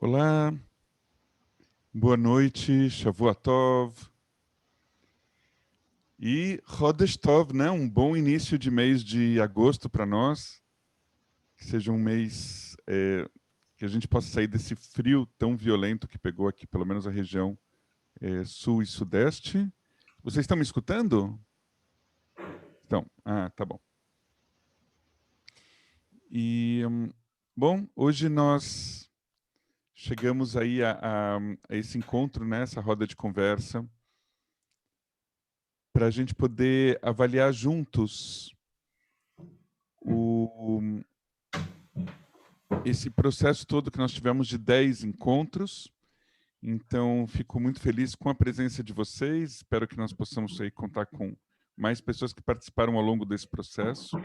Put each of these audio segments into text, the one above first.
Olá, boa noite, Shavua Tov. E Chodesh Tov, né? Um bom início de mês de agosto para nós. Que seja um mês que a gente possa sair desse frio tão violento que pegou aqui, pelo menos a região sul e sudeste. Vocês estão me escutando? Então, tá bom. E, bom, hoje nós chegamos aí a esse encontro, né? Essa roda de conversa, para a gente poder avaliar juntos esse processo todo que nós tivemos de 10 encontros. Então, fico muito feliz com a presença de vocês. Espero que nós possamos aí contar com mais pessoas que participaram ao longo desse processo.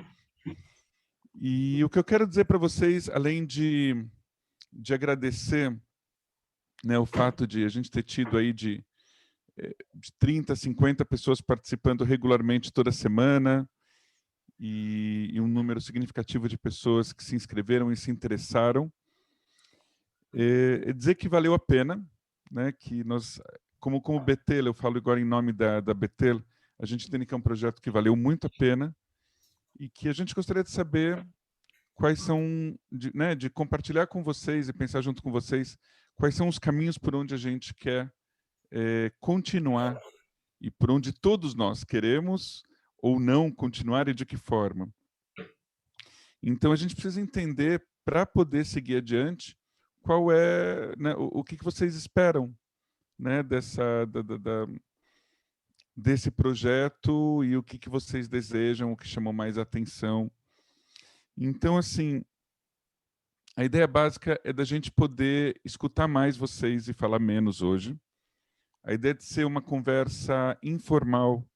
E o que eu quero dizer para vocês, além de agradecer, né, o fato de a gente ter tido aí de 30, 50 pessoas participando regularmente toda semana, e um número significativo de pessoas que se inscreveram e se interessaram. Dizer que valeu a pena, né? Que nós, como Betel, eu falo agora em nome da Betel, a gente entende que é um projeto que valeu muito a pena e que a gente gostaria de saber quais são, de compartilhar com vocês e pensar junto com vocês quais são os caminhos por onde a gente quer continuar e por onde todos nós queremos ou não continuar e de que forma. Então, a gente precisa entender, para poder seguir adiante, qual é, né, o que vocês esperam, né, desse projeto e o que vocês desejam, o que chamou mais atenção. Então, assim, a ideia básica é da gente poder escutar mais vocês e falar menos hoje. A ideia é de ser uma conversa informal,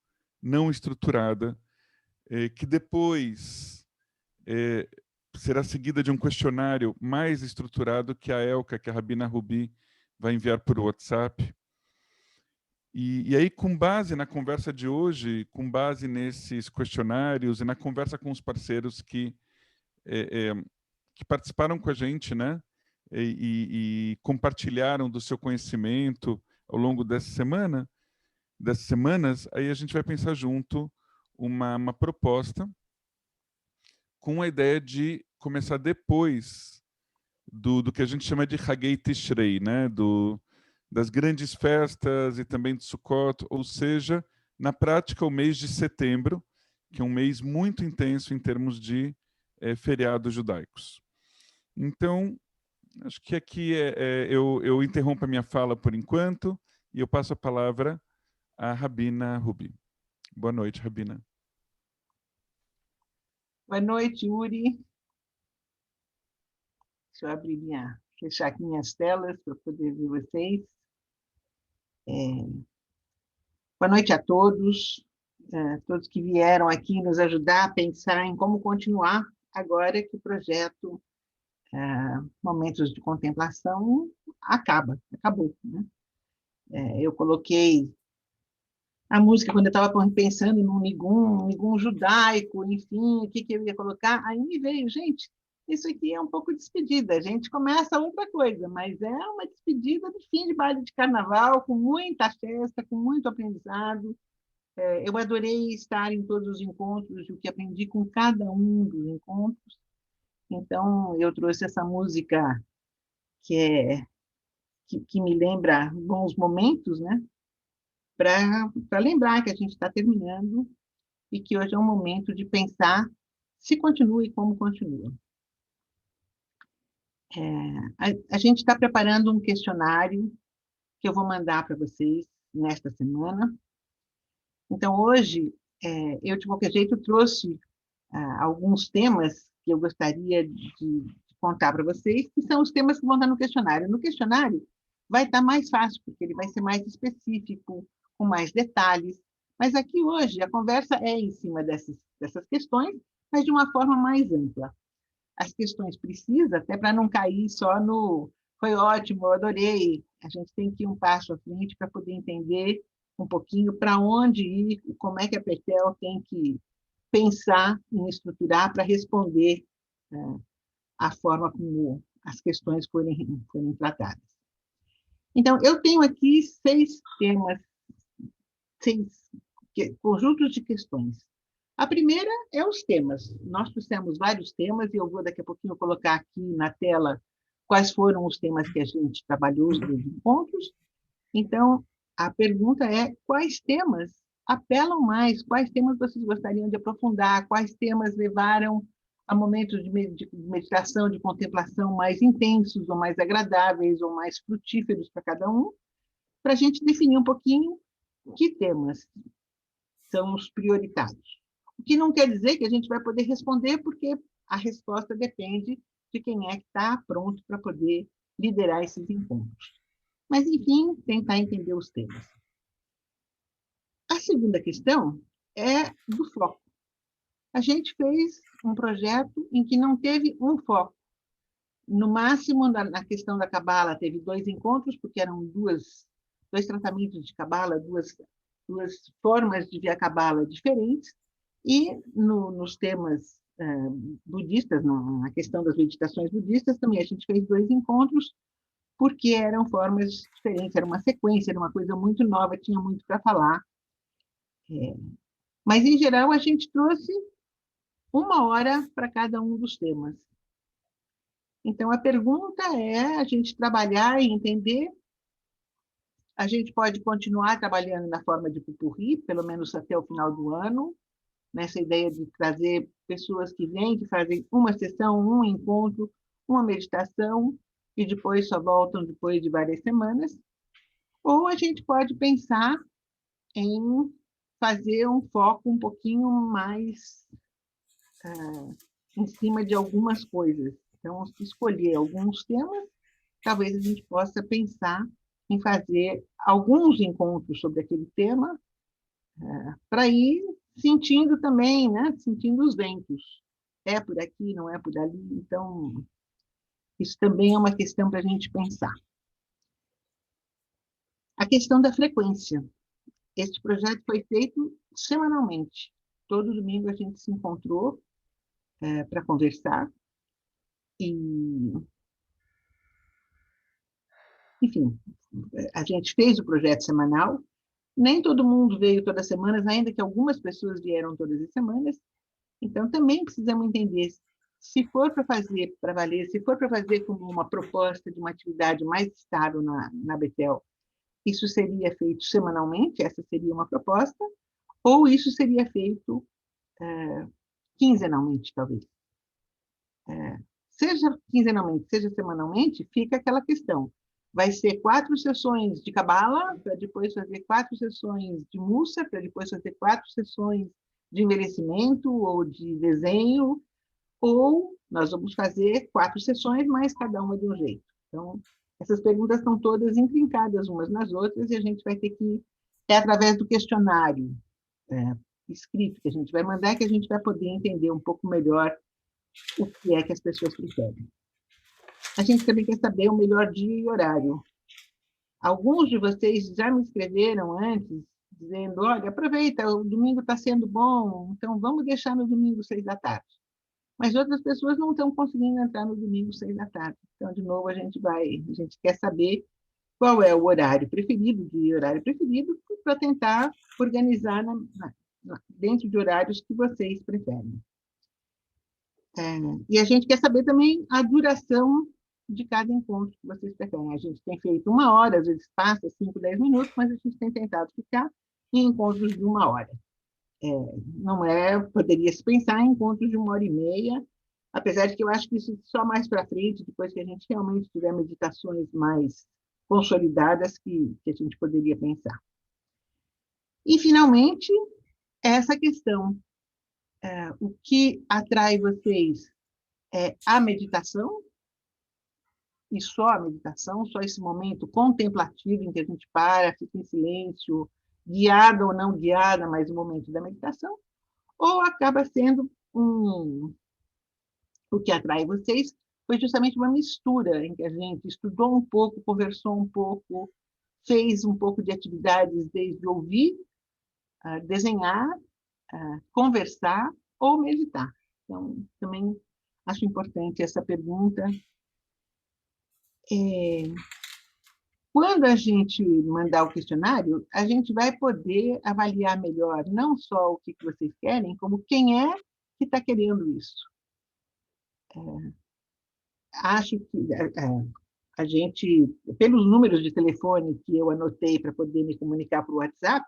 não estruturada, que depois será seguida de um questionário mais estruturado que a Elka, que a Rabina Rubi vai enviar por WhatsApp. E aí, com base na conversa de hoje, com base nesses questionários e na conversa com os parceiros que participaram com a gente, né, e compartilharam do seu conhecimento ao longo dessas semanas, aí a gente vai pensar junto uma proposta com a ideia de começar depois do que a gente chama de Hagei Tishrei, né? Das grandes festas e também de Sukkot, ou seja, na prática, o mês de setembro, que é um mês muito intenso em termos de feriados judaicos. Então, acho que aqui eu interrompo a minha fala por enquanto e eu passo a palavra à Rabina Rubi. Boa noite, Rabina. Boa noite, Yuri. Deixa eu fechar aqui minhas telas para poder ver vocês. Boa noite a todos, todos que vieram aqui nos ajudar a pensar em como continuar agora que o projeto Momentos de Contemplação acabou. Né? Eu coloquei a música quando eu estava pensando num nigum judaico, enfim, o que eu ia colocar, aí me veio, gente, isso aqui é um pouco despedida, a gente começa outra coisa, mas é uma despedida de fim de baile de carnaval, com muita festa, com muito aprendizado. Eu adorei estar em todos os encontros, o que aprendi com cada um dos encontros. Então, eu trouxe essa música que me lembra bons momentos, né? Para lembrar que a gente está terminando e que hoje é um momento de pensar se continua e como continua. A gente está preparando um questionário que eu vou mandar para vocês nesta semana. Então, hoje, eu, de qualquer jeito, trouxe alguns temas que eu gostaria de contar para vocês, que são os temas que vão estar no questionário. No questionário, vai estar mais fácil, porque ele vai ser mais específico, com mais detalhes. Mas aqui hoje a conversa é em cima dessas questões, mas de uma forma mais ampla. As questões precisas, até para não cair só no foi ótimo, eu adorei. A gente tem que ir um passo à frente para poder entender um pouquinho para onde ir, como é que a Petel tem que pensar em estruturar para responder a forma como as questões forem tratadas. Então, eu tenho aqui 6 temas, 6 conjuntos de questões. A primeira é os temas. Nós trouxemos vários temas, e eu vou daqui a pouquinho colocar aqui na tela quais foram os temas que a gente trabalhou, os 2 encontros. Então, a pergunta é: quais temas apelam mais? Quais temas vocês gostariam de aprofundar? Quais temas levaram a momentos de meditação, de contemplação mais intensos, ou mais agradáveis, ou mais frutíferos para cada um? Para a gente definir um pouquinho que temas são os prioritários. O que não quer dizer que a gente vai poder responder, porque a resposta depende de quem é que está pronto para poder liderar esses encontros. Mas, enfim, tentar entender os temas. A segunda questão é do foco. A gente fez um projeto em que não teve um foco. No máximo, na questão da Cabala, teve 2 encontros, porque eram 2 tratamentos de Cabala, duas formas de ver a Cabala diferentes, e nos temas budistas, na questão das meditações budistas, também a gente fez 2 encontros, porque eram formas diferentes, era uma sequência, era uma coisa muito nova, tinha muito para falar. Mas, em geral, a gente trouxe 1 hora para cada um dos temas. Então, a pergunta é a gente trabalhar e entender. A gente pode continuar trabalhando na forma de pupurri, pelo menos até o final do ano, nessa ideia de trazer pessoas que vêm, que fazem uma sessão, um encontro, uma meditação, e depois só voltam depois de várias semanas. Ou a gente pode pensar em fazer um foco um pouquinho mais em cima de algumas coisas. Então, escolher alguns temas, talvez a gente possa pensar em fazer alguns encontros sobre aquele tema, para ir sentindo também, né? Sentindo os ventos. É por aqui, não é por ali. Então, isso também é uma questão para a gente pensar. A questão da frequência. Este projeto foi feito semanalmente. Todo domingo a gente se encontrou para conversar. E, enfim, a gente fez o projeto semanal. Nem todo mundo veio todas as semanas, ainda que algumas pessoas vieram todas as semanas. Então, também precisamos entender, se for para fazer para valer, se for para fazer como uma proposta de uma atividade mais estável na Betel, isso seria feito semanalmente, essa seria uma proposta, ou isso seria feito quinzenalmente, talvez. Seja quinzenalmente, seja semanalmente, fica aquela questão. Vai ser 4 sessões de Cabala, para depois fazer 4 sessões de Mussa, para depois fazer 4 sessões de envelhecimento ou de desenho, ou nós vamos fazer 4 sessões, mas cada uma de um jeito. Então, essas perguntas estão todas intrincadas umas nas outras, e a gente vai ter que, através do questionário escrito que a gente vai mandar, que a gente vai poder entender um pouco melhor o que é que as pessoas preferem. A gente também quer saber o melhor dia e horário. Alguns de vocês já me escreveram antes, dizendo: olha, aproveita, o domingo está sendo bom, então vamos deixar no domingo 6 da tarde. Mas outras pessoas não estão conseguindo entrar no domingo 6 da tarde. Então, de novo, a gente quer saber qual é o horário preferido, para tentar organizar dentro de horários que vocês preferem. E a gente quer saber também a duração de cada encontro que vocês preferem. A gente tem feito 1 hora, às vezes passa 5, 10 minutos, mas a gente tem tentado ficar em encontros de 1 hora. Não poderia se pensar em encontros de 1h30, apesar de que eu acho que isso só mais para frente, depois que a gente realmente tiver meditações mais consolidadas, que a gente poderia pensar. E, finalmente, essa questão. O que atrai vocês é a meditação, e só a meditação, só esse momento contemplativo em que a gente para, fica em silêncio, guiada ou não guiada, mas o momento da meditação, ou acaba sendo o que atrai vocês foi justamente uma mistura em que a gente estudou um pouco, conversou um pouco, fez um pouco de atividades desde ouvir, desenhar, conversar ou meditar. Então, também acho importante essa pergunta, Quando a gente mandar o questionário, a gente vai poder avaliar melhor não só o que vocês querem, como quem é que está querendo isso. Acho que a gente, pelos números de telefone que eu anotei para poder me comunicar por WhatsApp,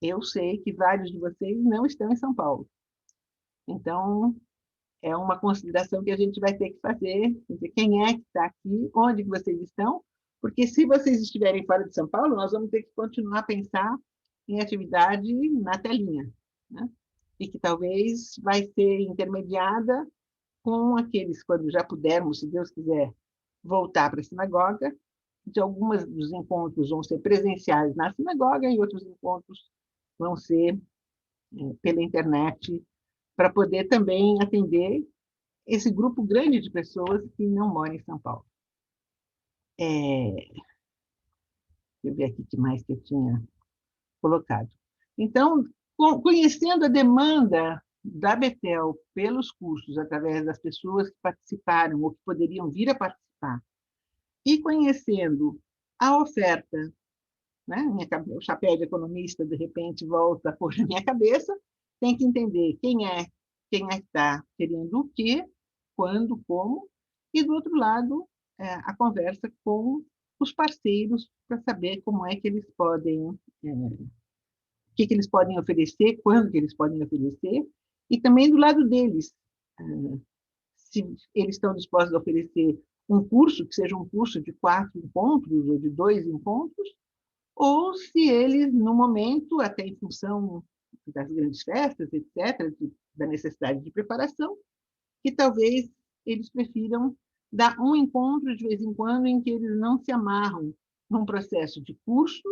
eu sei que vários de vocês não estão em São Paulo. Então, é uma consideração que a gente vai ter que fazer, quer dizer, quem é que está aqui, onde que vocês estão, porque se vocês estiverem fora de São Paulo, nós vamos ter que continuar a pensar em atividade na telinha, né? E que talvez vai ser intermediada com aqueles, quando já pudermos, se Deus quiser, voltar para a sinagoga, de alguns dos encontros vão ser presenciais na sinagoga e outros encontros vão ser pela internet, para poder também atender esse grupo grande de pessoas que não moram em São Paulo. Deixa eu ver aqui o que mais que eu tinha colocado. Então, conhecendo a demanda da Betel pelos cursos, através das pessoas que participaram ou que poderiam vir a participar, e conhecendo a oferta, né? O chapéu de economista, de repente, volta a pôr na minha cabeça, tem que entender quem é que está querendo o quê, quando, como, e, do outro lado, a conversa com os parceiros para saber como é que eles podem, o que eles podem oferecer, quando que eles podem oferecer, e também do lado deles, se eles estão dispostos a oferecer um curso, que seja um curso de 4 encontros ou de 2 encontros, ou se eles, no momento, até em função das grandes festas, etc., da necessidade de preparação, que talvez eles prefiram dar um encontro de vez em quando em que eles não se amarram num processo de curso,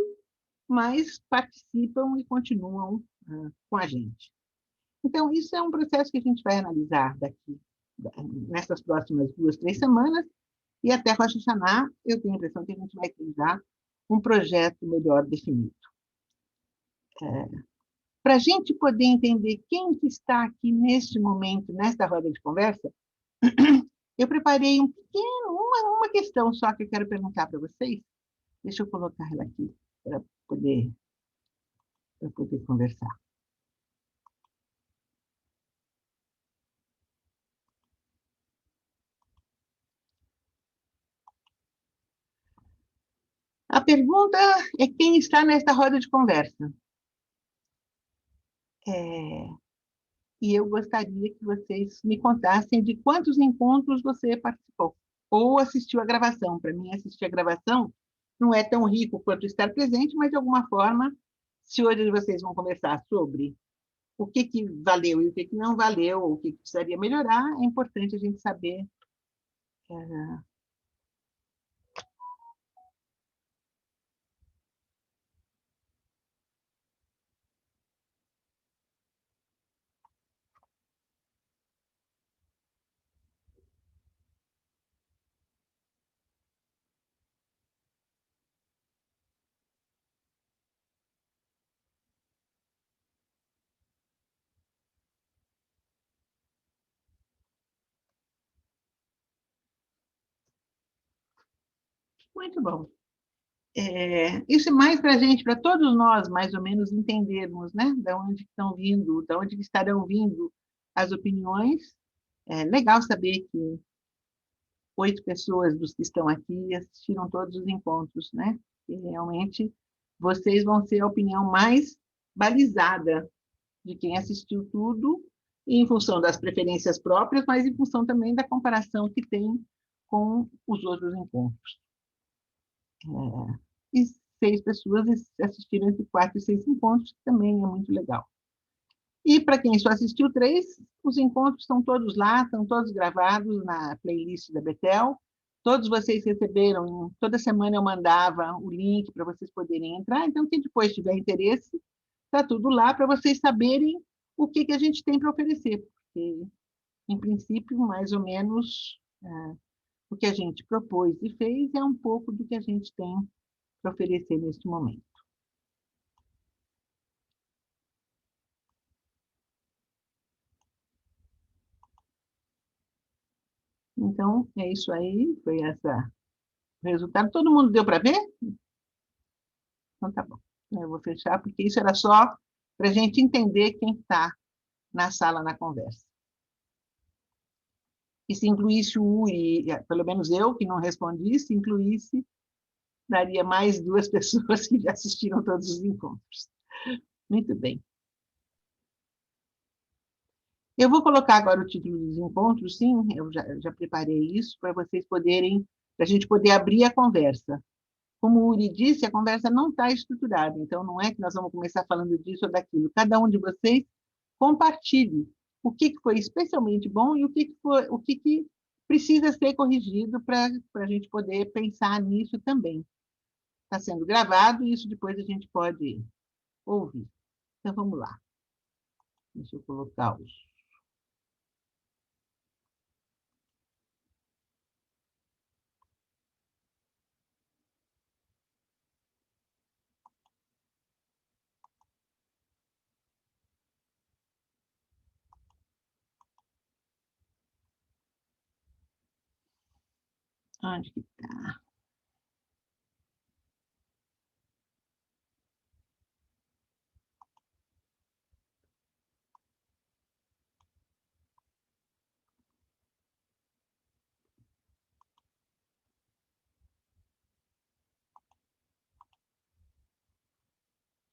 mas participam e continuam com a gente. Então, isso é um processo que a gente vai analisar daqui, nessas próximas 2, 3 semanas, e até Rosh Hashanah, eu tenho a impressão que a gente vai ter já um projeto melhor definido. Para a gente poder entender quem que está aqui neste momento, nesta roda de conversa, eu preparei uma questão só que eu quero perguntar para vocês. Deixa eu colocar ela aqui para poder conversar. A pergunta é quem está nesta roda de conversa. E eu gostaria que vocês me contassem de quantos encontros você participou ou assistiu a gravação. Para mim, assistir a gravação não é tão rico quanto estar presente, mas, de alguma forma, se hoje vocês vão conversar sobre o que valeu e o que não valeu, ou o que precisaria melhorar, é importante a gente saber. Muito bom. Isso é mais para a gente, para todos nós, mais ou menos, entendermos, né, de onde estão vindo, de onde estarão vindo as opiniões. É legal saber que 8 pessoas dos que estão aqui assistiram todos os encontros, né? E realmente vocês vão ser a opinião mais balizada de quem assistiu tudo, em função das preferências próprias, mas em função também da comparação que tem com os outros encontros. E 6 pessoas assistiram entre 4 e 6 encontros, que também é muito legal. E para quem só assistiu 3, os encontros estão todos lá, estão todos gravados na playlist da Betel. Todos vocês receberam, toda semana eu mandava o link para vocês poderem entrar. Então, quem depois tiver interesse, está tudo lá para vocês saberem o que a gente tem para oferecer. Porque, em princípio, mais ou menos, o que a gente propôs e fez é um pouco do que a gente tem para oferecer neste momento. Então, é isso aí, foi essa o resultado. Todo mundo deu para ver? Então, tá bom. Eu vou fechar, porque isso era só para a gente entender quem está na sala, na conversa. E se incluísse o Uri, pelo menos eu, que não respondi, se incluísse, daria mais 2 pessoas que já assistiram todos os encontros. Muito bem. Eu vou colocar agora o título dos encontros, sim, eu já preparei isso, para vocês poderem, para a gente poder abrir a conversa. Como o Uri disse, a conversa não está estruturada, então não é que nós vamos começar falando disso ou daquilo. Cada um de vocês compartilhe o que foi especialmente bom e o que precisa ser corrigido para a gente poder pensar nisso também. Está sendo gravado e isso depois a gente pode ouvir. Então, vamos lá. Deixa eu colocar os... Onde que está?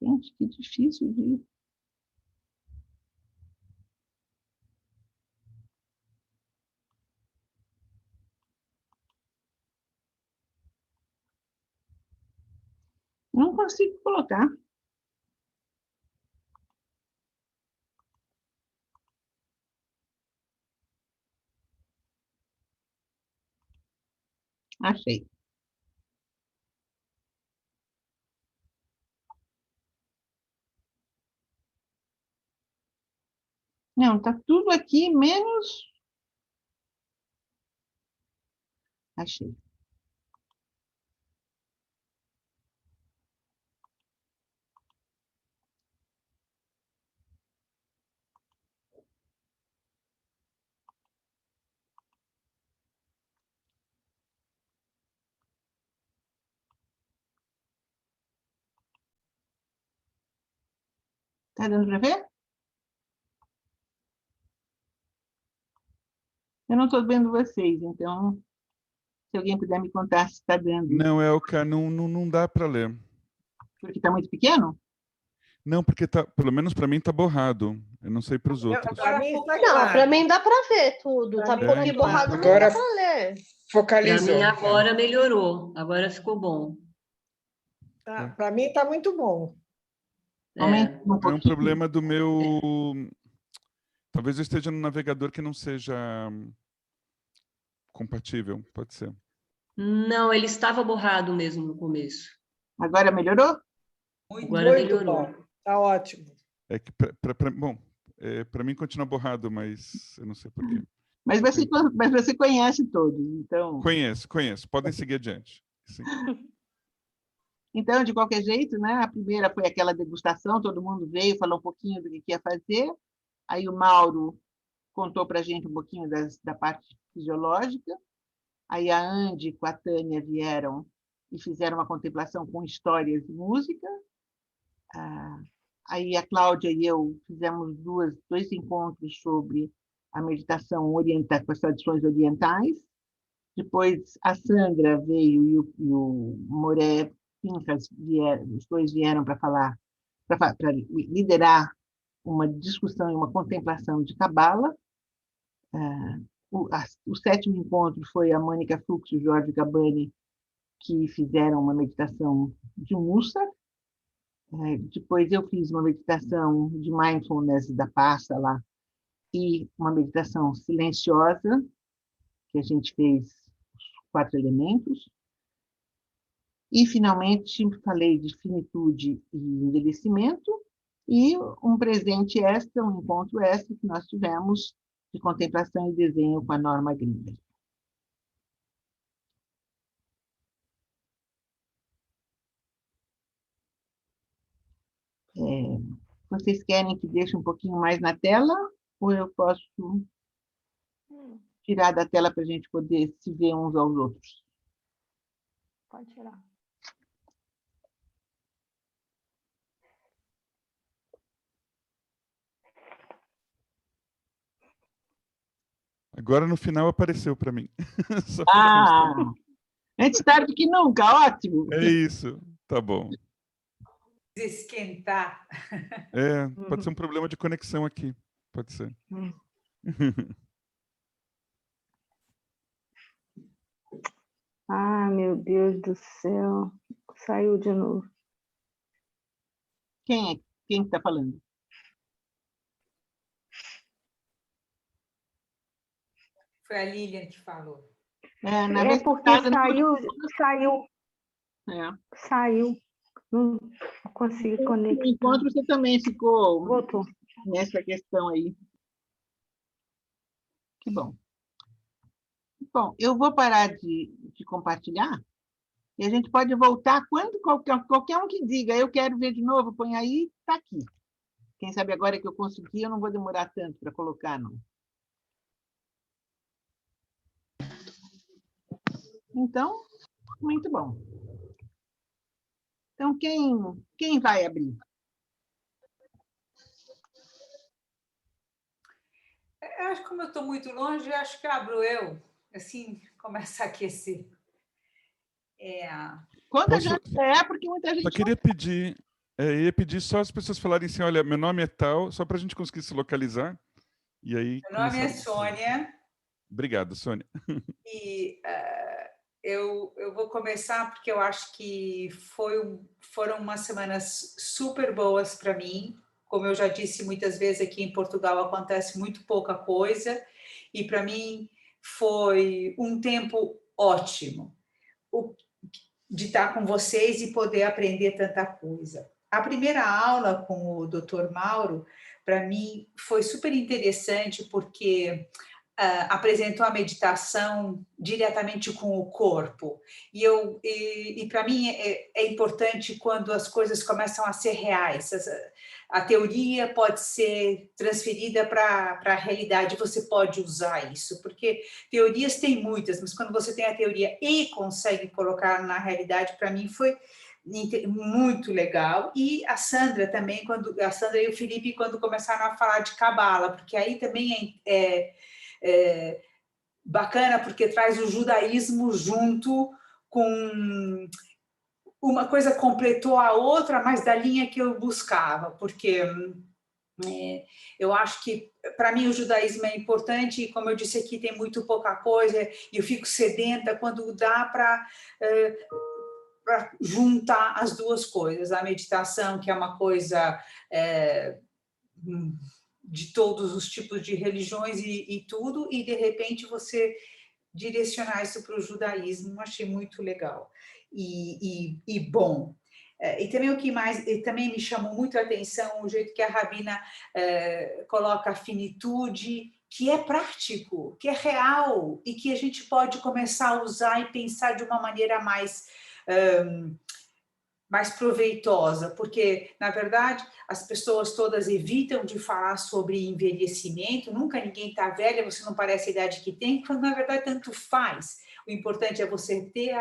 Gente, que difícil de... Não consigo colocar. Achei. Não, está tudo aqui, menos... Achei. Está dando para ver? Eu não estou vendo vocês, então, se alguém puder me contar se está dando. Não, Elka, não dá para ler. Porque está muito pequeno? Não, porque tá, pelo menos para mim tá borrado. Eu não sei para os outros. Para mim está Não, claro. para mim dá para ver tudo. Pra Tá mim um tá pouquinho claro. borrado, mas Agora dá para ler. Para focalizou. mim agora melhorou, agora ficou bom. Para mim está muito bom. Aumenta um É um pouquinho. problema do meu... Talvez eu esteja no navegador que não seja compatível, pode ser. Não, ele estava borrado mesmo no começo. Agora melhorou? Agora Muito melhorou. bom. Está ótimo. É que, bom, para mim continua borrado, mas eu não sei por quê. Mas você conhece todos, então... Conheço. Podem seguir adiante. Sim. Então, de qualquer jeito, né? A primeira foi aquela degustação, todo mundo veio, falou um pouquinho do que ia fazer. Aí o Mauro contou para a gente um pouquinho da parte fisiológica. Aí a Andy com a Tânia vieram e fizeram uma contemplação com histórias e música. Aí a Cláudia e eu fizemos dois encontros sobre a meditação com as tradições orientais. Depois a Sandra veio e o Moré Pincas vieram, os dois vieram para falar, para liderar uma discussão e uma contemplação de Cabala. O sétimo encontro foi a Mônica Fux e o Jorge Gabani, que fizeram uma meditação de Mussar. Depois eu fiz uma meditação de mindfulness da Passa lá e uma meditação silenciosa, que a gente fez os 4 elementos. E, finalmente, falei de finitude e envelhecimento e um presente extra, um encontro extra que nós tivemos de contemplação e desenho com a Norma Grinberg. Vocês querem que deixe um pouquinho mais na tela ou eu posso tirar da tela para a gente poder se ver uns aos outros? Pode tirar. Agora, no final, apareceu para mim. Só pra Ah, constar. antes tarde que nunca, ótimo. É isso. Tá bom. Esquentar. É, pode ser um problema de conexão aqui. Pode ser. Ah, meu Deus do céu. Saiu de novo. Quem está falando? Foi a Lilian que falou. Na É vez porque passada, saiu. Não consegui no conectar. encontro você também ficou Voltou. nessa questão aí. Que bom. Bom, eu vou parar de compartilhar e a gente pode voltar quando qualquer um que diga, eu quero ver de novo, põe aí, está aqui. Quem sabe agora que eu consegui, eu não vou demorar tanto para colocar, não. Então, muito bom. Então, quem vai abrir? Eu acho que como eu estou muito longe, eu acho que abro eu. Assim, começa a aquecer. Quando a Posso- gente porque muita gente Só queria pedir, ia pedir só as pessoas falarem assim, olha, meu nome é tal, só para a gente conseguir se localizar. E aí Meu nome é começar. Sônia. Obrigado, Sônia. E eu vou começar porque eu acho que foram umas semanas super boas para mim. Como eu já disse muitas vezes, aqui em Portugal acontece muito pouca coisa, e para mim foi um tempo ótimo de estar com vocês e poder aprender tanta coisa. A primeira aula com o Dr. Mauro, para mim, foi super interessante porque apresentou a meditação diretamente com o corpo. E para mim é importante quando as coisas começam a ser reais. A teoria pode ser transferida para a realidade, você pode usar isso, porque teorias tem muitas, mas quando você tem a teoria e consegue colocar na realidade, para mim foi muito legal. E a Sandra também, a Sandra e o Felipe, quando começaram a falar de cabala, porque aí também bacana, porque traz o judaísmo junto com uma coisa completou a outra, mas da linha que eu buscava, porque eu acho que para mim o judaísmo é importante e, como eu disse aqui, tem muito pouca coisa e eu fico sedenta quando dá para juntar as duas coisas, a meditação, que é uma coisa de todos os tipos de religiões e tudo, e de repente você direcionar isso para o judaísmo, achei muito legal e bom. E também o que mais também me chamou muito a atenção, o jeito que a Rabina coloca a finitude, que é prático, que é real, e que a gente pode começar a usar e pensar de uma maneira mais proveitosa, porque, na verdade, as pessoas todas evitam de falar sobre envelhecimento, nunca ninguém está velha, você não parece a idade que tem, quando, na verdade, tanto faz. O importante é você ter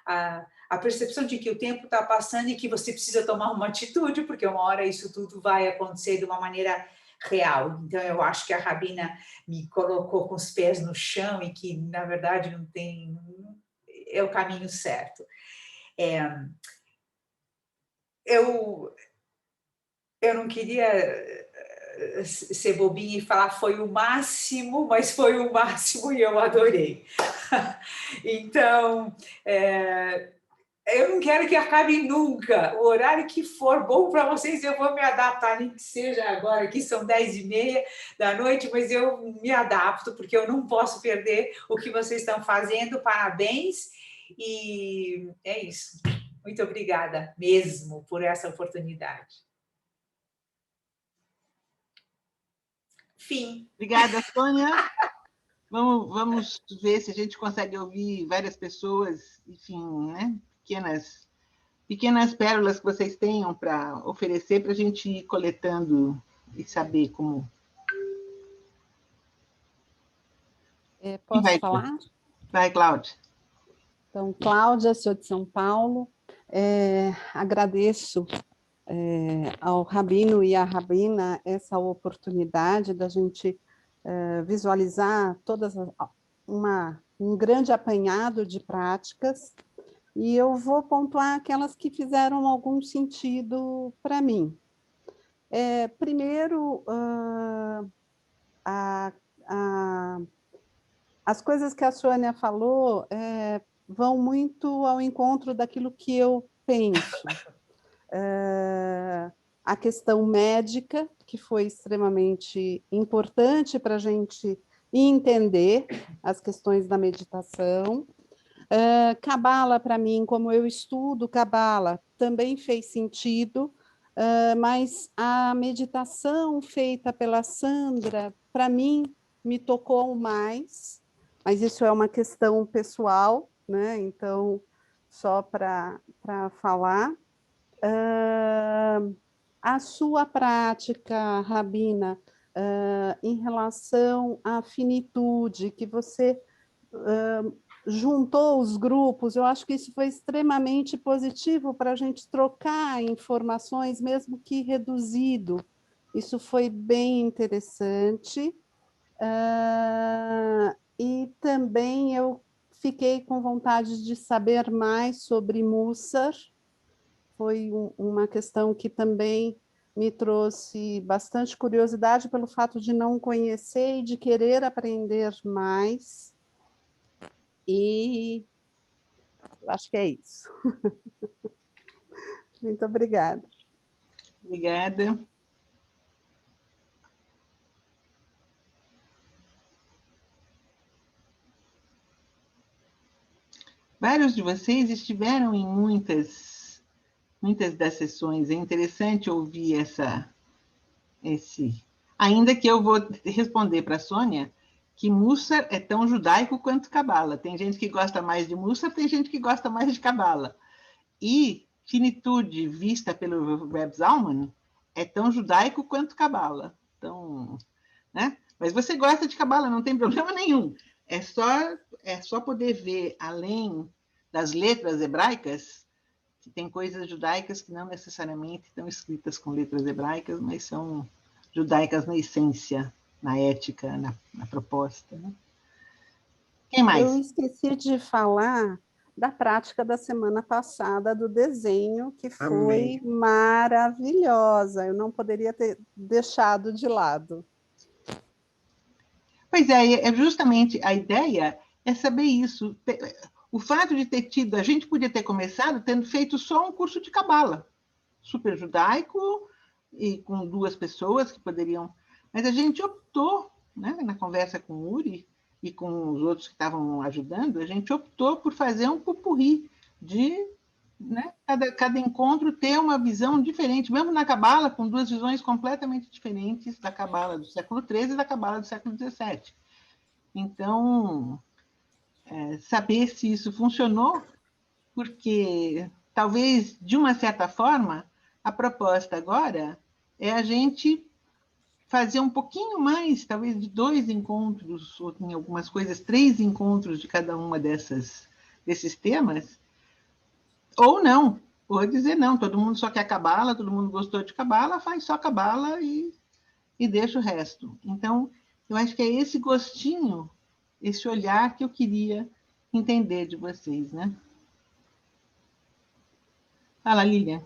a percepção de que o tempo está passando e que você precisa tomar uma atitude, porque uma hora isso tudo vai acontecer de uma maneira real. Então, eu acho que a Rabina me colocou com os pés no chão e que, na verdade, é o caminho certo. Eu não queria ser bobinha e falar foi o máximo, mas foi o máximo e eu adorei. Então, eu não quero que acabe nunca. O horário que for bom para vocês, eu vou me adaptar, nem que seja agora, que são 10h30 da noite, mas eu me adapto, porque eu não posso perder o que vocês estão fazendo. Parabéns, e é isso. Muito obrigada mesmo por essa oportunidade. Fim. Obrigada, Sônia. Vamos ver se a gente consegue ouvir várias pessoas, enfim, né? Pequenas pérolas que vocês tenham para oferecer para a gente ir coletando e saber como. Posso falar? Vai, Cláudia. Então, Cláudia, sou de São Paulo. Agradeço ao Rabino e à Rabina essa oportunidade da gente visualizar um grande apanhado de práticas, e eu vou pontuar aquelas que fizeram algum sentido para mim. Primeiro, as coisas que a Sônia falou vão muito ao encontro daquilo que eu penso. A questão médica, que foi extremamente importante para a gente entender as questões da meditação. Cabala, para mim, como eu estudo Cabala, também fez sentido, mas a meditação feita pela Sandra, para mim, me tocou mais, mas isso é uma questão pessoal, né? Então, só para falar. A sua prática, Rabina, em relação à finitude, que você juntou os grupos, eu acho que isso foi extremamente positivo para a gente trocar informações, mesmo que reduzido. Isso foi bem interessante. E também eu fiquei com vontade de saber mais sobre Mussar. Foi uma questão que também me trouxe bastante curiosidade pelo fato de não conhecer e de querer aprender mais. E acho que é isso. Muito obrigada. Obrigada. Vários de vocês estiveram em muitas das sessões. É interessante ouvir ainda que eu vou responder para a Sônia que Mussar é tão judaico quanto Cabala. Tem gente que gosta mais de Mussar, tem gente que gosta mais de Cabala. E finitude vista pelo Reb Zalman é tão judaico quanto Cabala. Então, né? Mas você gosta de Cabala, não tem problema nenhum. É só poder ver além das letras hebraicas, que tem coisas judaicas que não necessariamente estão escritas com letras hebraicas, mas são judaicas na essência, na ética, na proposta. Né? Quem mais? Eu esqueci de falar da prática da semana passada do desenho, que foi maravilhosa. Eu não poderia ter deixado de lado. Pois é justamente a ideia é saber isso. O fato de ter tido, a gente podia ter começado tendo feito só um curso de Cabala, super judaico, e com 2 pessoas que poderiam... Mas a gente optou, né, na conversa com o Uri e com os outros que estavam ajudando, a gente optou por fazer um popurrí de, né, cada encontro ter uma visão diferente, mesmo na Cabala, com 2 visões completamente diferentes da Cabala do século XIII e da Cabala do século XVII. Então, saber se isso funcionou, porque talvez, de uma certa forma, a proposta agora é a gente fazer um pouquinho mais, talvez de 2 encontros, ou em algumas coisas, 3 encontros de cada uma desses temas, ou não, ou dizer não, todo mundo só quer Cabala, todo mundo gostou de Cabala, faz só Cabala e deixa o resto. Então, eu acho que é esse gostinho, esse olhar que eu queria entender de vocês, né? Fala, Lilian.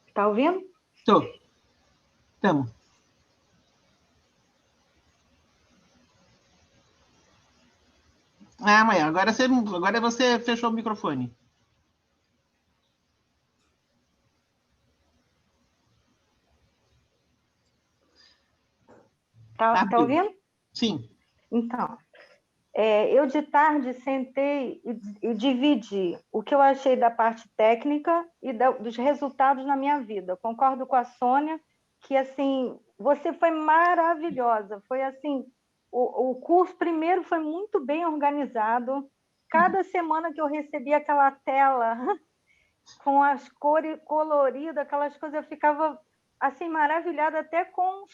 Está ouvindo? Estou. Estamos. Mãe, agora você fechou o microfone. Tá ouvindo? Sim. Então, eu de tarde sentei e dividi o que eu achei da parte técnica e dos resultados na minha vida. Concordo com a Sônia que, assim, você foi maravilhosa. Foi, assim, o curso primeiro foi muito bem organizado. Cada semana que eu recebi aquela tela com as cores coloridas, aquelas coisas, eu ficava, assim, maravilhada até com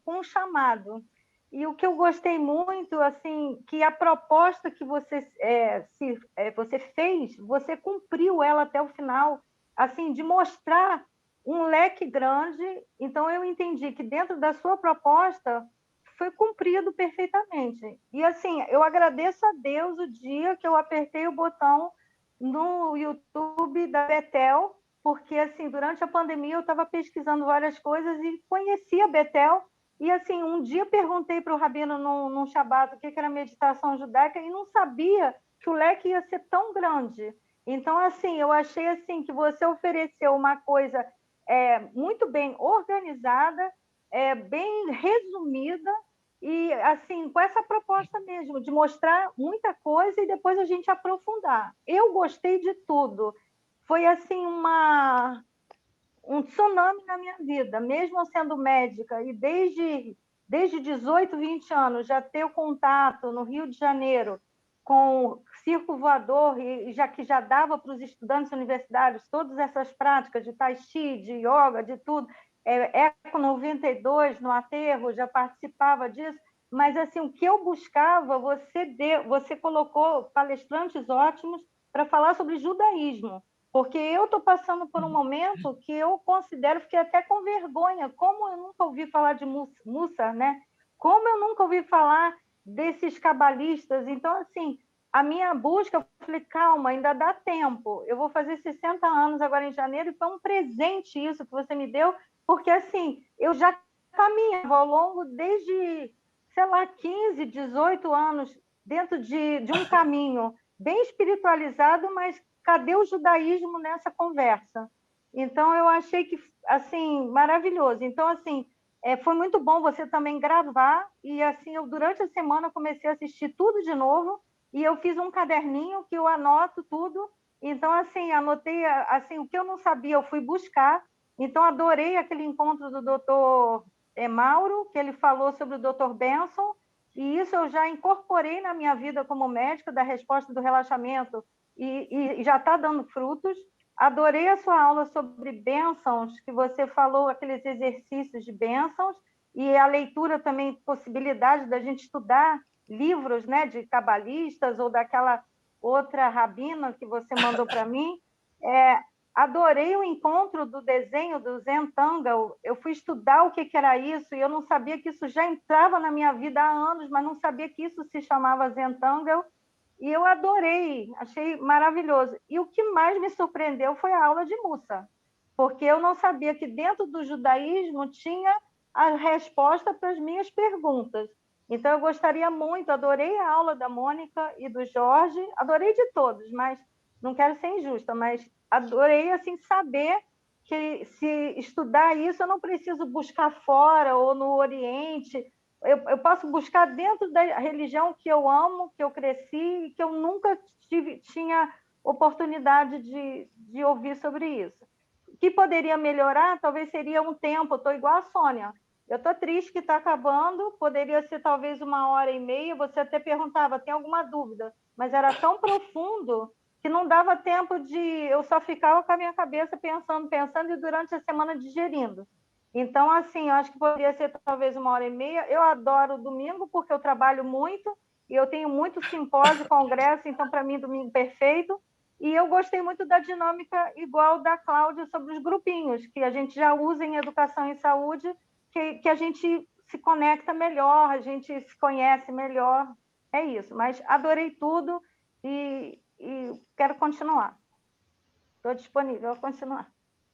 o chamado. E o que eu gostei muito, assim, que a proposta que você, você fez, você cumpriu ela até o final, assim, de mostrar um leque grande. Então, eu entendi que dentro da sua proposta foi cumprido perfeitamente. E, assim, eu agradeço a Deus o dia que eu apertei o botão no YouTube da Bethel, porque, assim, durante a pandemia eu estava pesquisando várias coisas e conheci a Bethel. E, assim, um dia perguntei para o Rabino num Shabat o que era meditação judaica e não sabia que o leque ia ser tão grande. Então, assim, eu achei assim que você ofereceu uma coisa muito bem organizada, bem resumida e, assim, com essa proposta mesmo, de mostrar muita coisa e depois a gente aprofundar. Eu gostei de tudo. Foi, assim, um tsunami na minha vida, mesmo eu sendo médica, e desde 18, 20 anos já ter o contato no Rio de Janeiro com o circo voador, e que já dava para os estudantes universitários todas essas práticas de tai chi, de yoga, de tudo. Eco 92, no Aterro, já participava disso, mas assim, o que eu buscava, você colocou palestrantes ótimos para falar sobre judaísmo, porque eu estou passando por um momento que eu considero, fiquei até com vergonha, como eu nunca ouvi falar de Mussar, né? Como eu nunca ouvi falar desses cabalistas. Então, assim, a minha busca, eu falei, calma, ainda dá tempo. Eu vou fazer 60 anos agora em janeiro, e foi um presente isso que você me deu, porque, assim, eu já caminhava ao longo desde, sei lá, 15, 18 anos, dentro de um caminho bem espiritualizado, mas cadê o judaísmo nessa conversa? Então, eu achei que, assim, maravilhoso. Então, assim, foi muito bom você também gravar, e, assim, eu, durante a semana, comecei a assistir tudo de novo, e eu fiz um caderninho que eu anoto tudo. Então, assim, anotei, assim, o que eu não sabia, eu fui buscar. Então, adorei aquele encontro do doutor Mauro, que ele falou sobre o doutor Benson, e isso eu já incorporei na minha vida como médica, da resposta do relaxamento, e já está dando frutos. Adorei a sua aula sobre bênçãos, que você falou, aqueles exercícios de bênçãos, e a leitura também, possibilidade da gente estudar livros, né, de cabalistas ou daquela outra rabina que você mandou para mim. Adorei o encontro do desenho do Zentangle. Eu fui estudar o que era isso, e eu não sabia que isso já entrava na minha vida há anos, mas não sabia que isso se chamava Zentangle. E eu adorei, achei maravilhoso. E o que mais me surpreendeu foi a aula de Mussar, porque eu não sabia que dentro do judaísmo tinha a resposta para as minhas perguntas. Então, eu gostaria muito, adorei a aula da Mônica e do Jorge, adorei de todos, mas não quero ser injusta, mas adorei, assim, saber que se estudar isso, eu não preciso buscar fora ou no Oriente. Eu posso buscar dentro da religião que eu amo, que eu cresci e que eu nunca tinha oportunidade de ouvir sobre isso. O que poderia melhorar, talvez seria um tempo. Eu estou igual a Sônia. Eu estou triste que está acabando, poderia ser talvez 1h30. Você até perguntava, tem alguma dúvida? Mas era tão profundo que não dava tempo de... Eu só ficava com a minha cabeça pensando, e durante a semana digerindo. Então, assim, eu acho que poderia ser talvez 1h30. Eu adoro domingo, porque eu trabalho muito, e eu tenho muito simpósio, congresso, então, para mim, domingo perfeito. E eu gostei muito da dinâmica igual da Cláudia sobre os grupinhos, que a gente já usa em educação e saúde, que a gente se conecta melhor, a gente se conhece melhor. É isso, mas adorei tudo e quero continuar. Estou disponível a continuar.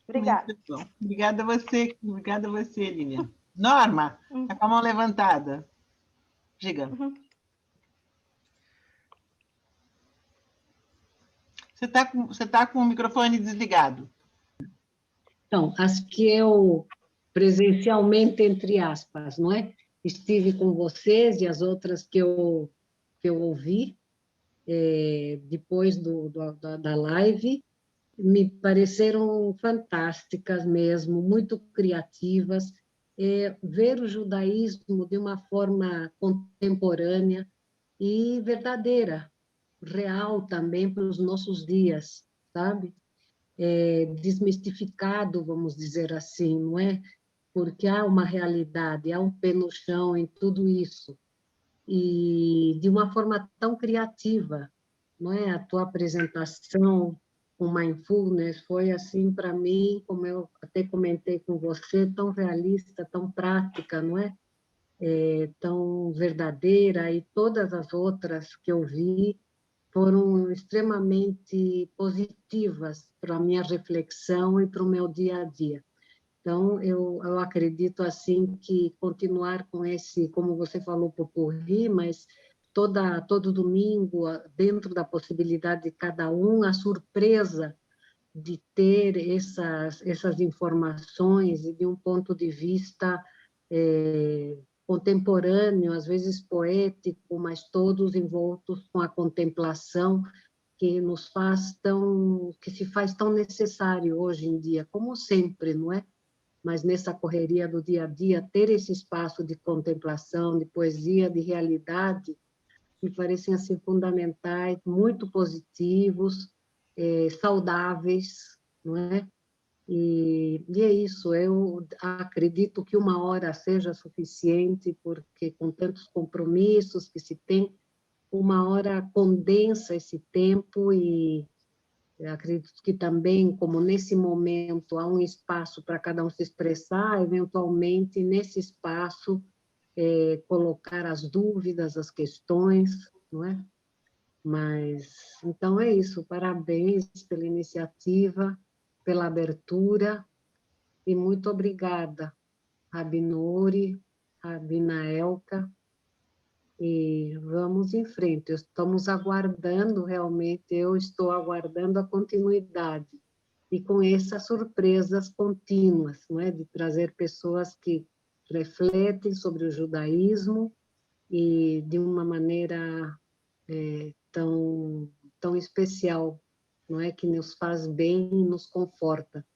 Obrigada. Muito bom. Obrigada a você, Lilian. Norma, está com a mão levantada. Diga. Você tá com o microfone desligado. Então, as que eu presencialmente, entre aspas, não é? Estive com vocês, e as outras que eu ouvi depois da live, me pareceram fantásticas mesmo, muito criativas. Ver o judaísmo de uma forma contemporânea e verdadeira, real também para os nossos dias, sabe? Desmistificado, vamos dizer assim, não é? porque há uma realidade, há um pé no chão em tudo isso, e de uma forma tão criativa, não é? A tua apresentação com mindfulness foi assim para mim, como eu até comentei com você, tão realista, tão prática, não é? Tão verdadeira, e todas as outras que eu vi foram extremamente positivas para a minha reflexão e para o meu dia a dia. Então, eu acredito assim que continuar com esse, como você falou, popurrí, mas todo domingo, dentro da possibilidade de cada um, a surpresa de ter essas informações e de um ponto de vista contemporâneo, às vezes poético, mas todos envoltos com a contemplação que se faz tão necessário hoje em dia, como sempre, não é? Mas nessa correria do dia a dia, ter esse espaço de contemplação, de poesia, de realidade, me parecem assim fundamentais, muito positivos, saudáveis, não é? E é isso, eu acredito que 1 hora seja suficiente, porque com tantos compromissos que se tem, 1 hora condensa esse tempo, e eu acredito que também, como nesse momento há um espaço para cada um se expressar, eventualmente nesse espaço colocar as dúvidas, as questões, não é? Mas, então é isso, parabéns pela iniciativa, pela abertura, e muito obrigada, Rabi Nouri, Rabina Elka, e vamos em frente. Estamos aguardando, realmente, eu estou aguardando a continuidade, e com essas surpresas contínuas, não é? De trazer pessoas que refletem sobre o judaísmo, e de uma maneira tão especial, não é? Que nos faz bem e nos conforta.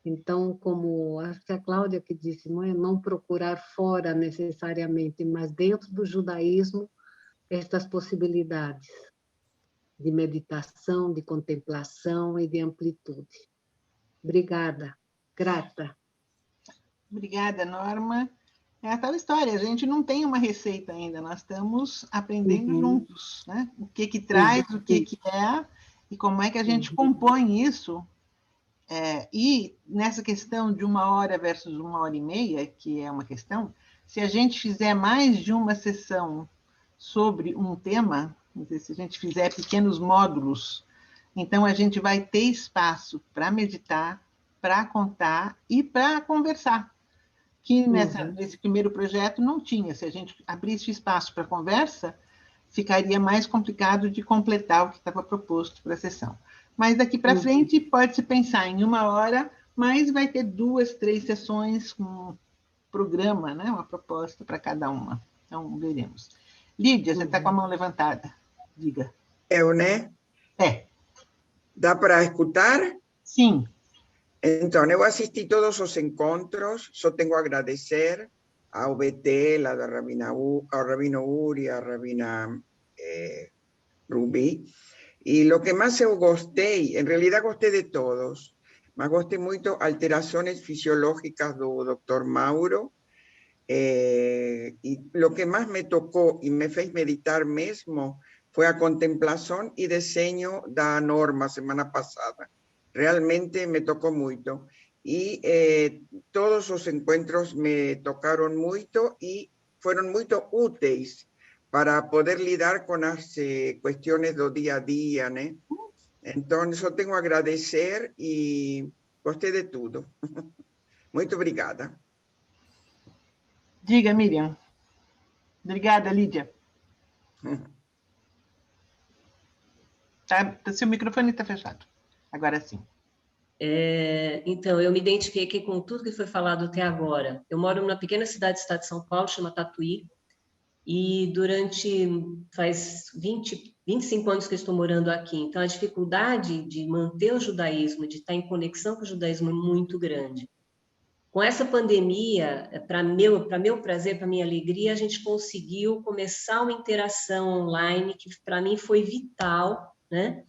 Então, como acho que a Cláudia que disse, não é? Não procurar fora necessariamente, mas dentro do judaísmo, estas possibilidades de meditação, de contemplação e de amplitude. Obrigada, grata. Obrigada, Norma. É a tal história, a gente não tem uma receita ainda, nós estamos aprendendo juntos, né? O que traz, o que é, e como é que a gente compõe isso. E nessa questão de 1 hora versus 1 hora e meia, que é uma questão, se a gente fizer mais de uma sessão sobre um tema, se a gente fizer pequenos módulos, então a gente vai ter espaço para meditar, para contar e para conversar. Que nesse primeiro projeto não tinha. Se a gente abrisse espaço para conversa, ficaria mais complicado de completar o que estava proposto para a sessão. Mas daqui para frente pode-se pensar em 1 hora, mas vai ter 2, 3 sessões com um programa, né? Uma proposta para cada uma. Então, veremos. Lídia, você está com a mão levantada. Diga. Eu, né? Dá para escutar? Sim. Então, eu assisti todos os encontros, só tenho a agradecer ao Betel, a Rabino Uri, a Rabina Rubi. E o que mais eu gostei, em realidade gostei de todos, mas gostei muito alterações fisiológicas do Dr. Mauro, e o que mais me tocou e me fez meditar mesmo foi a contemplação e desenho da Norma semana passada. Realmente me tocou muito. E todos os encontros me tocaram muito e foram muito úteis para poder lidar com as questões do dia a dia, né? Então, só tenho a agradecer e gostei de tudo. Muito obrigada. Diga, Miriam. Obrigada, Lídia. Seu microfone está fechado. Agora sim. Então, eu me identifiquei aqui com tudo que foi falado até agora. Eu moro numa pequena cidade do estado de São Paulo, chama Tatuí, e faz 25 anos que eu estou morando aqui. Então, a dificuldade de manter o judaísmo, de estar em conexão com o judaísmo é muito grande. Com essa pandemia, para meu prazer, para minha alegria, a gente conseguiu começar uma interação online que, para mim, foi vital, né?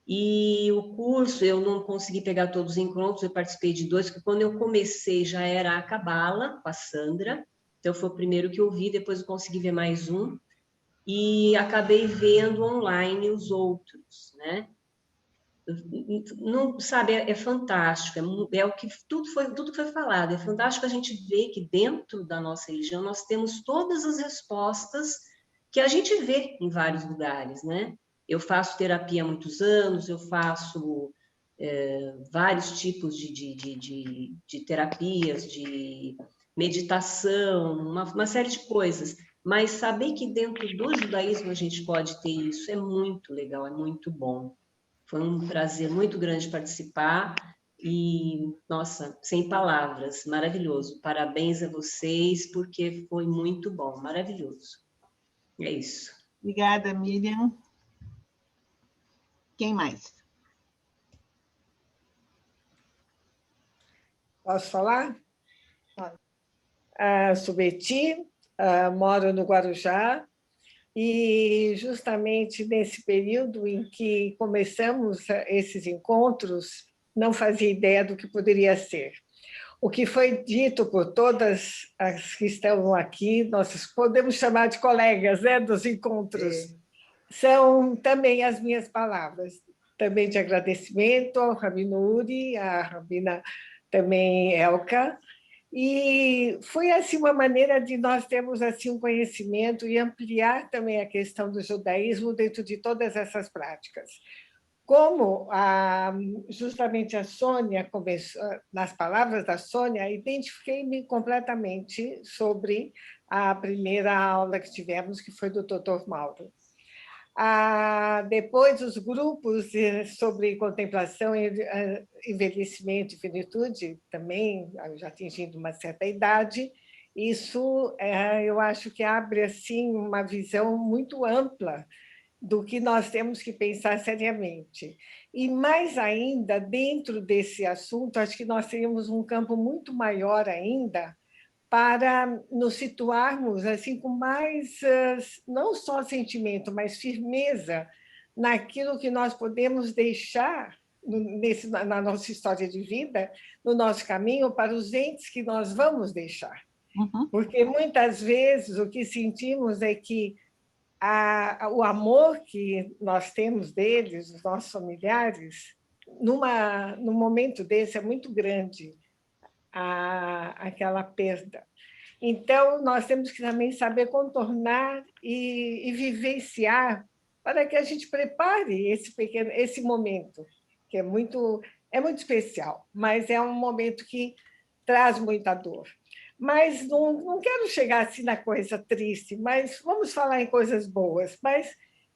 E o curso, eu não consegui pegar todos os encontros, eu participei de 2, porque quando eu comecei já era a Cabala, com a Sandra, então foi o primeiro que eu vi, depois eu consegui ver mais um, e acabei vendo online os outros, né? Não, sabe, é fantástico, é o que tudo foi falado, é fantástico a gente ver que dentro da nossa religião nós temos todas as respostas que a gente vê em vários lugares, né? Eu faço terapia há muitos anos, eu faço vários tipos de terapias, de meditação, uma série de coisas, mas saber que dentro do judaísmo a gente pode ter isso é muito legal, é muito bom. Foi um prazer muito grande participar e, nossa, sem palavras, maravilhoso. Parabéns a vocês, porque foi muito bom, maravilhoso. É isso. Obrigada, Miriam. Quem mais? Posso falar? Pode. Sou Beti, moro no Guarujá, e justamente nesse período em que começamos esses encontros, não fazia ideia do que poderia ser. O que foi dito por todas as que estão aqui, nós podemos chamar de colegas, né, dos encontros, são também as minhas palavras, também de agradecimento ao Rabino Uri, à Rabina também Elka, e foi assim uma maneira de nós termos assim um conhecimento e ampliar também a questão do judaísmo dentro de todas essas práticas. Como justamente a Sônia começou, nas palavras da Sônia, identifiquei-me completamente sobre a primeira aula que tivemos, que foi do Dr. Mauro. Depois, os grupos sobre contemplação, envelhecimento e finitude, também já atingindo uma certa idade, isso eu acho que abre assim uma visão muito ampla do que nós temos que pensar seriamente. E mais ainda, dentro desse assunto, acho que nós teríamos um campo muito maior ainda para nos situarmos assim com mais, não só sentimento, mas firmeza naquilo que nós podemos deixar na nossa história de vida, no nosso caminho, para os entes que nós vamos deixar. Uhum. Porque muitas vezes o que sentimos é que o amor que nós temos deles, os nossos familiares, num momento desse é muito grande, aquela perda. Então, nós temos que também saber contornar e vivenciar para que a gente prepare esse momento, que é muito especial, mas é um momento que traz muita dor. Mas não quero chegar assim na coisa triste, mas vamos falar em coisas boas. Mas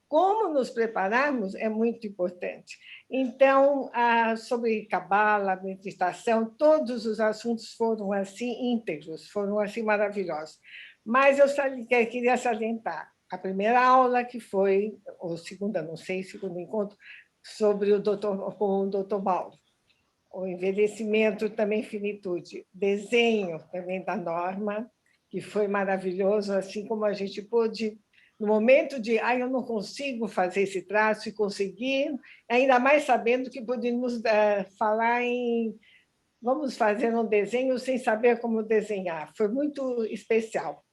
como nos prepararmos é muito importante. Então, sobre Cabala, meditação, todos os assuntos foram assim íntegros, foram assim maravilhosos. Mas eu queria salientar a primeira aula, que foi, ou segunda, não sei, segundo encontro, sobre com o Dr. Mauro. O envelhecimento, também finitude. Desenho, também da Norma, que foi maravilhoso, assim como a gente pôde, no momento de, eu não consigo fazer esse traço, e conseguir, ainda mais sabendo que podíamos falar vamos fazer um desenho sem saber como desenhar. Foi muito especial.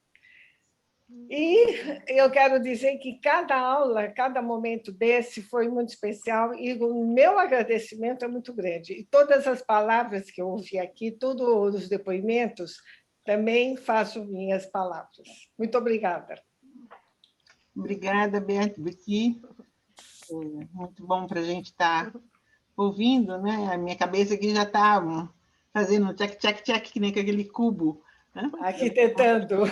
E eu quero dizer que cada aula, cada momento desse foi muito especial e o meu agradecimento é muito grande. E todas as palavras que eu ouvi aqui, todos os depoimentos, também faço minhas palavras. Muito obrigada. Obrigada, Betty. Muito bom para a gente estar ouvindo, né? A minha cabeça aqui já está fazendo tchac-tchac-tchac, que nem aquele cubo. Arquitetando.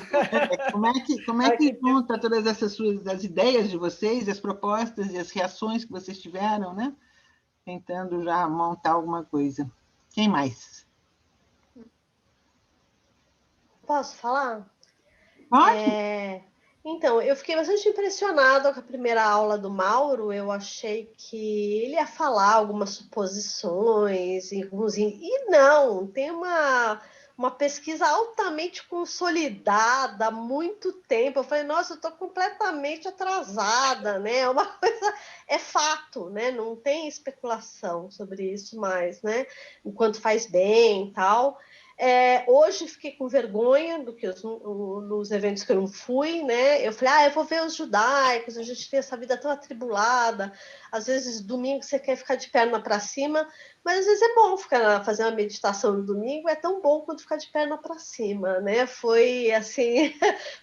Como é que junta todas essas as ideias de vocês, as propostas e as reações que vocês tiveram, né? Tentando já montar alguma coisa. Quem mais? Posso falar? Pode. Então, eu fiquei bastante impressionada com a primeira aula do Mauro. Eu achei que ele ia falar algumas suposições, e não, tem uma pesquisa altamente consolidada há muito tempo. Eu falei, nossa, eu estou completamente atrasada, né? Uma coisa é fato, né? Não tem especulação sobre isso mais, né? Enquanto faz bem e tal. Hoje fiquei com vergonha do que nos eventos que eu não fui, né? Eu falei, eu vou ver os judaicos, a gente tem essa vida tão atribulada, às vezes domingo você quer ficar de perna para cima, mas às vezes é bom fazer uma meditação no domingo, é tão bom quanto ficar de perna para cima, né? Foi assim,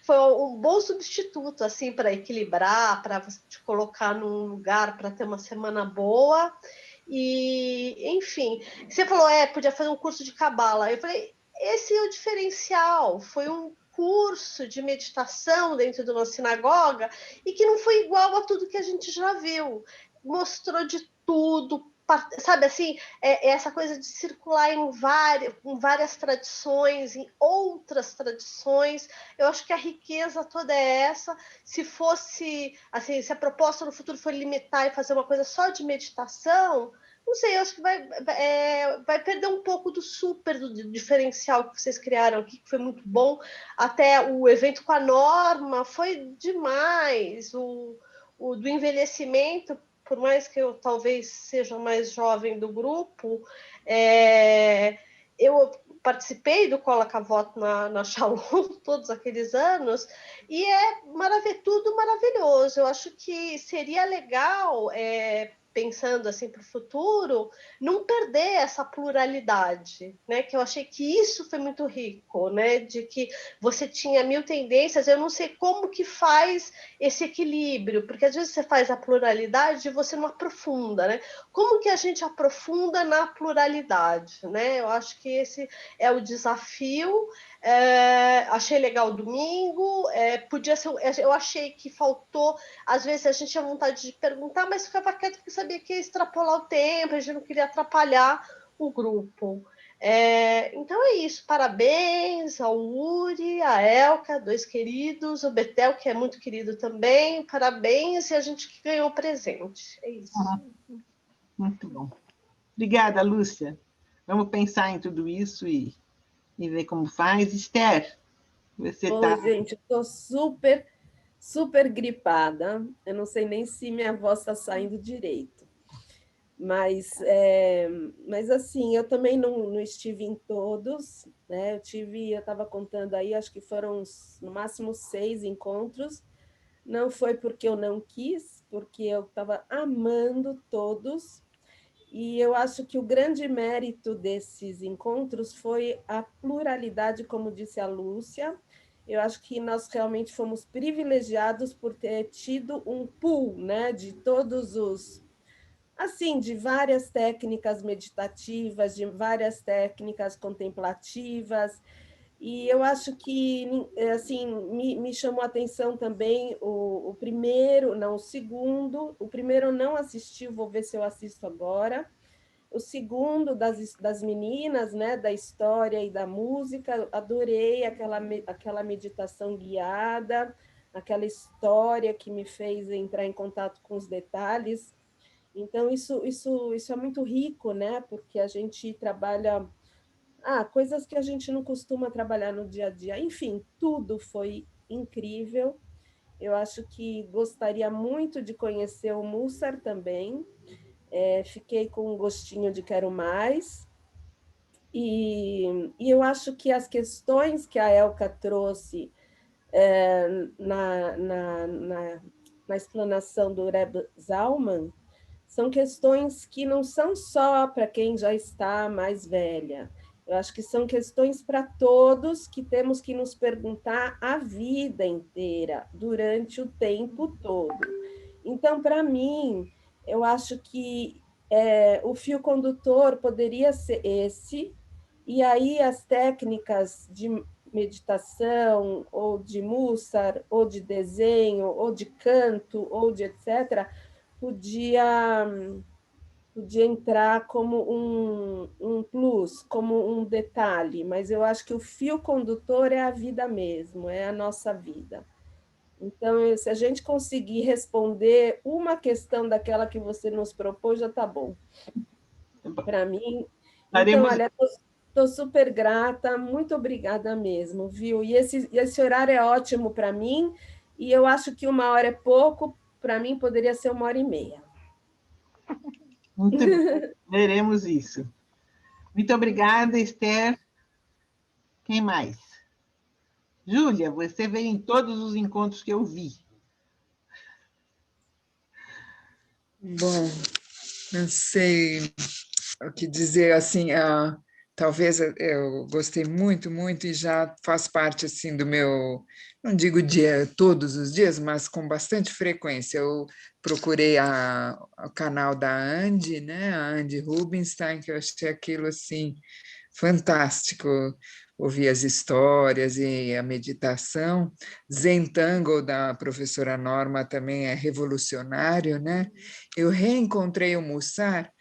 foi um bom substituto assim para equilibrar, para te colocar num lugar para ter uma semana boa. E, enfim, você falou, podia fazer um curso de cabala. Eu falei, esse é o diferencial. Foi um curso de meditação dentro de uma sinagoga e que não foi igual a tudo que a gente já viu. Mostrou de tudo, sabe assim, essa coisa de circular em várias tradições, em outras tradições. Eu acho que a riqueza toda é essa. Se fosse, assim, se a proposta no futuro for limitar e fazer uma coisa só de meditação, não sei, eu acho que vai perder um pouco do diferencial que vocês criaram aqui, que foi muito bom. Até o evento com a Norma foi demais. O do envelhecimento, por mais que eu talvez seja mais jovem do grupo, eu participei do Cola Cavote na Shalom todos aqueles anos, e tudo maravilhoso. Eu acho que seria legal, pensando assim para o futuro, não perder essa pluralidade, né? Que eu achei que isso foi muito rico, né? De que você tinha 1000 tendências, eu não sei como que faz esse equilíbrio, porque às vezes você faz a pluralidade e você não aprofunda, né? Como que a gente aprofunda na pluralidade, né? Eu acho que esse é o desafio. Achei legal o domingo, podia ser, eu achei que faltou, às vezes a gente tinha vontade de perguntar, mas ficava quieto porque sabia que ia extrapolar o tempo, a gente não queria atrapalhar o grupo. Então é isso, parabéns ao Uri, a Elka, 2 queridos, o Betel, que é muito querido também, parabéns, e a gente que ganhou o presente. É isso. Muito bom. Obrigada, Lúcia. Vamos pensar em tudo isso e ver como faz. Esther, você está... Gente, eu estou super gripada. Eu não sei nem se minha voz está saindo direito. Mas assim, eu também não estive em todos, né? Eu estava contando aí, acho que foram no máximo 6 encontros. Não foi porque eu não quis, porque eu estava amando todos. E eu acho que o grande mérito desses encontros foi a pluralidade, como disse a Lúcia. Eu acho que nós realmente fomos privilegiados por ter tido um pool, né, de todos os... Assim, de várias técnicas meditativas, de várias técnicas contemplativas. E eu acho que, assim, me chamou a atenção também o primeiro, não, o segundo. O primeiro eu não assisti, vou ver se eu assisto agora. O segundo, das meninas, né, da história e da música, adorei aquela meditação guiada, aquela história que me fez entrar em contato com os detalhes. Então, isso é muito rico, né? Porque a gente trabalha coisas que a gente não costuma trabalhar no dia a dia. Enfim, tudo foi incrível. Eu acho que gostaria muito de conhecer o Mussar também. Fiquei com um gostinho de quero mais. E eu acho que as questões que a Elka trouxe na explanação do Reb Zalman são questões que não são só para quem já está mais velha. Eu acho que são questões para todos que temos que nos perguntar a vida inteira, durante o tempo todo. Então, para mim, eu acho que o fio condutor poderia ser esse, e aí as técnicas de meditação, ou de Mussar, ou de desenho, ou de canto, ou de etc., podia entrar como um plus, como um detalhe, mas eu acho que o fio condutor é a vida mesmo, é a nossa vida. Então, se a gente conseguir responder uma questão daquela que você nos propôs, já está bom. Para mim... Então, olha, Estou super grata, muito obrigada mesmo, viu? E esse horário é ótimo para mim, e eu acho que 1 hora é pouco, para mim poderia ser 1 hora e meia. Muito bem, veremos isso. Muito obrigada, Esther. Quem mais? Júlia, você veio em todos os encontros que eu vi. Bom, não sei o que dizer, assim, talvez eu gostei muito, muito e já faz parte, assim, do meu, não digo dia, todos os dias, mas com bastante frequência. Eu procurei o canal da Andy, né, a Andy Rubinstein, que eu achei aquilo, assim, fantástico, ouvir as histórias e a meditação. Zentangle, da professora Norma, também é revolucionário, né? Eu reencontrei o Mussar.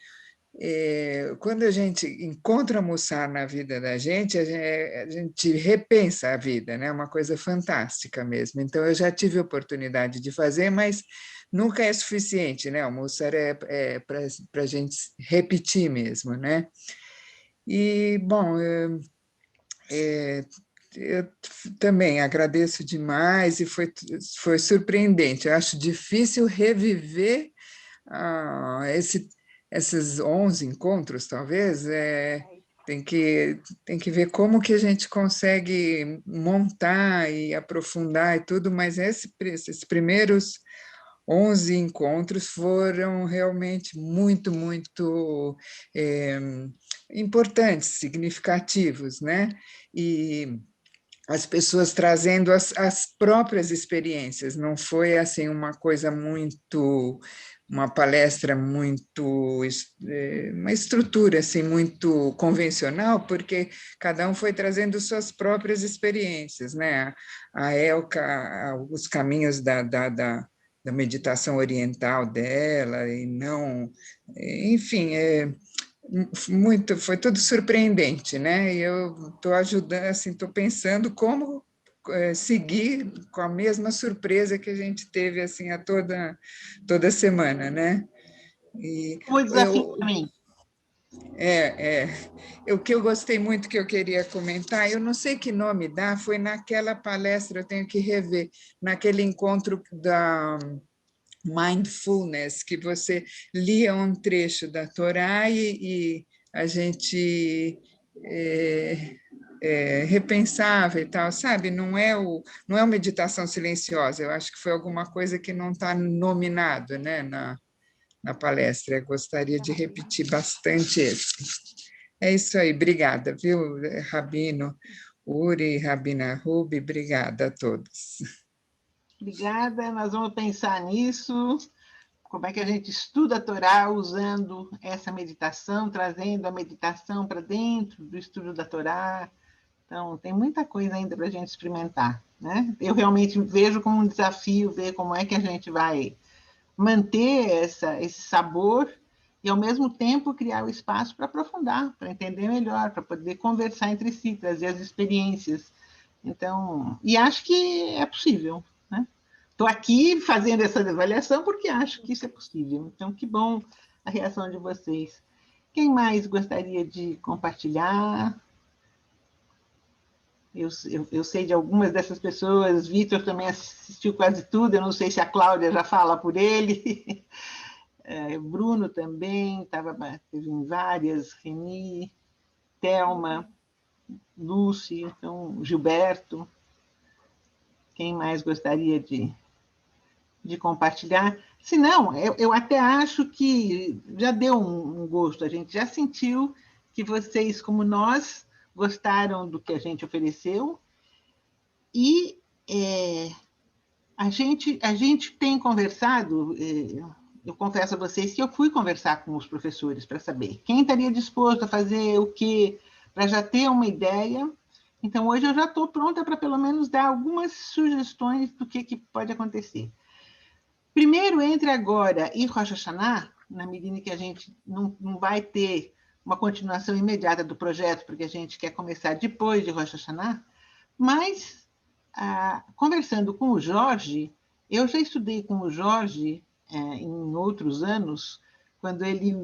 Quando a gente encontra Mussar na vida da gente, a gente repensa a vida, né? Uma coisa fantástica mesmo. Então, eu já tive a oportunidade de fazer, mas nunca é suficiente, né? O Mussar é para a gente repetir mesmo, né? E, bom, eu também agradeço demais e foi surpreendente. Eu acho difícil reviver esses 11 encontros, talvez. Tem que ver como que a gente consegue montar e aprofundar e tudo, mas esses primeiros 11 encontros foram realmente muito, muito importantes, significativos, né? E as pessoas trazendo as próprias experiências, não foi assim uma coisa muito, uma palestra muito, uma estrutura assim muito convencional, porque cada um foi trazendo suas próprias experiências, né? A Elka, os caminhos da meditação oriental dela, e não, enfim, foi tudo surpreendente, né? E eu estou ajudando, assim, estou pensando como seguir com a mesma surpresa que a gente teve assim toda semana, né? E Foi desafio para mim. O que eu gostei muito, que eu queria comentar, eu não sei que nome dá, foi naquela palestra, eu tenho que rever, naquele encontro da Mindfulness, que você lia um trecho da Torá e a gente repensava e tal, sabe? Não é uma meditação silenciosa, eu acho que foi alguma coisa que não está nominado, né, na palestra. Eu gostaria de repetir bastante esse. É isso aí, obrigada, viu, Rabino Uri, Rabina Rubi, obrigada a todos. Obrigada, nós vamos pensar nisso, como é que a gente estuda a Torá usando essa meditação, trazendo a meditação para dentro do estudo da Torá. Então, tem muita coisa ainda para a gente experimentar, né? Eu realmente vejo como um desafio ver como é que a gente vai manter esse sabor e, ao mesmo tempo, criar o espaço para aprofundar, para entender melhor, para poder conversar entre si, trazer as experiências. Então, e acho que é possível, né? Estou aqui fazendo essa avaliação porque acho que isso é possível. Então, que bom a reação de vocês. Quem mais gostaria de compartilhar? Eu sei de algumas dessas pessoas, Vitor também assistiu quase tudo, eu não sei se a Cláudia já fala por ele, Bruno também, teve em várias, Reni, Thelma, Lúcia, então, Gilberto. Quem mais gostaria de compartilhar? Se não, eu até acho que já deu um gosto, a gente já sentiu que vocês, como nós, gostaram do que a gente ofereceu e a gente tem conversado, eu confesso a vocês que eu fui conversar com os professores para saber quem estaria disposto a fazer o quê, para já ter uma ideia. Então, hoje eu já estou pronta para, pelo menos, dar algumas sugestões do que pode acontecer. Primeiro, entre agora e Rosh Hashanah, na medida que a gente não vai ter uma continuação imediata do projeto, porque a gente quer começar depois de Rosh Hashanah, mas, conversando com o Jorge, eu já estudei com o Jorge em outros anos, quando ele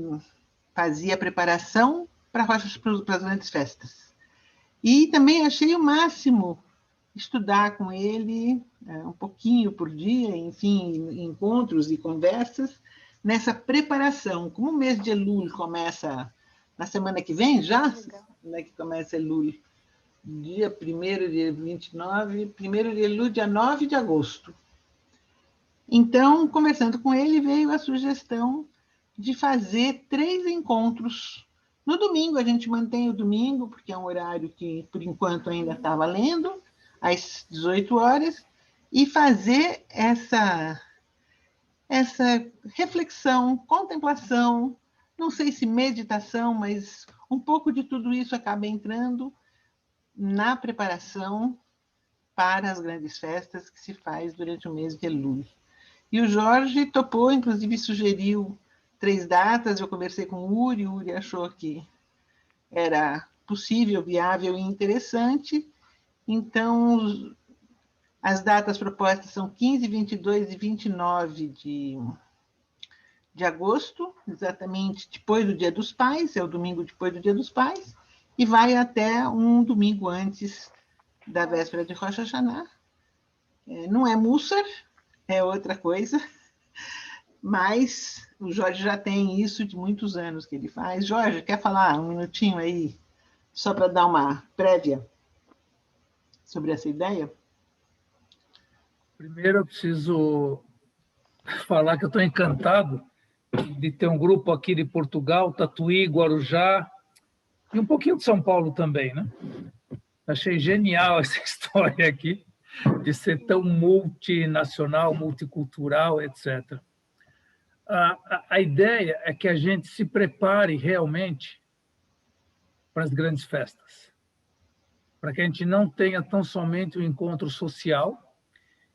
fazia a preparação para as grandes festas. E também achei o máximo estudar com ele um pouquinho por dia, enfim, encontros e conversas, nessa preparação. Como o mês de Elul começa na semana que vem, já, né, que começa Elul, dia 1º, dia 29, 1º de Elul, dia 9 de agosto. Então, conversando com ele, veio a sugestão de fazer 3 encontros. No domingo, a gente mantém o domingo, porque é um horário que, por enquanto, ainda está valendo, às 18 horas, e fazer essa reflexão, contemplação, não sei se meditação, mas um pouco de tudo isso acaba entrando na preparação para as grandes festas que se faz durante o mês de Elul. E o Jorge topou, inclusive sugeriu 3 datas, eu conversei com o Uri achou que era possível, viável e interessante. Então, as datas propostas são 15, 22 e 29 de agosto, exatamente depois do Dia dos Pais, é o domingo depois do Dia dos Pais, e vai até um domingo antes da véspera de Rosh Hashanah. Não é Mussar, é outra coisa, mas o Jorge já tem isso de muitos anos que ele faz. Jorge, quer falar um minutinho aí, só para dar uma prévia sobre essa ideia? Primeiro, eu preciso falar que eu estou encantado de ter um grupo aqui de Portugal, Tatuí, Guarujá, e um pouquinho de São Paulo também, né? Achei genial essa história aqui, de ser tão multinacional, multicultural, etc. A ideia é que a gente se prepare realmente para as grandes festas, para que a gente não tenha tão somente o encontro social.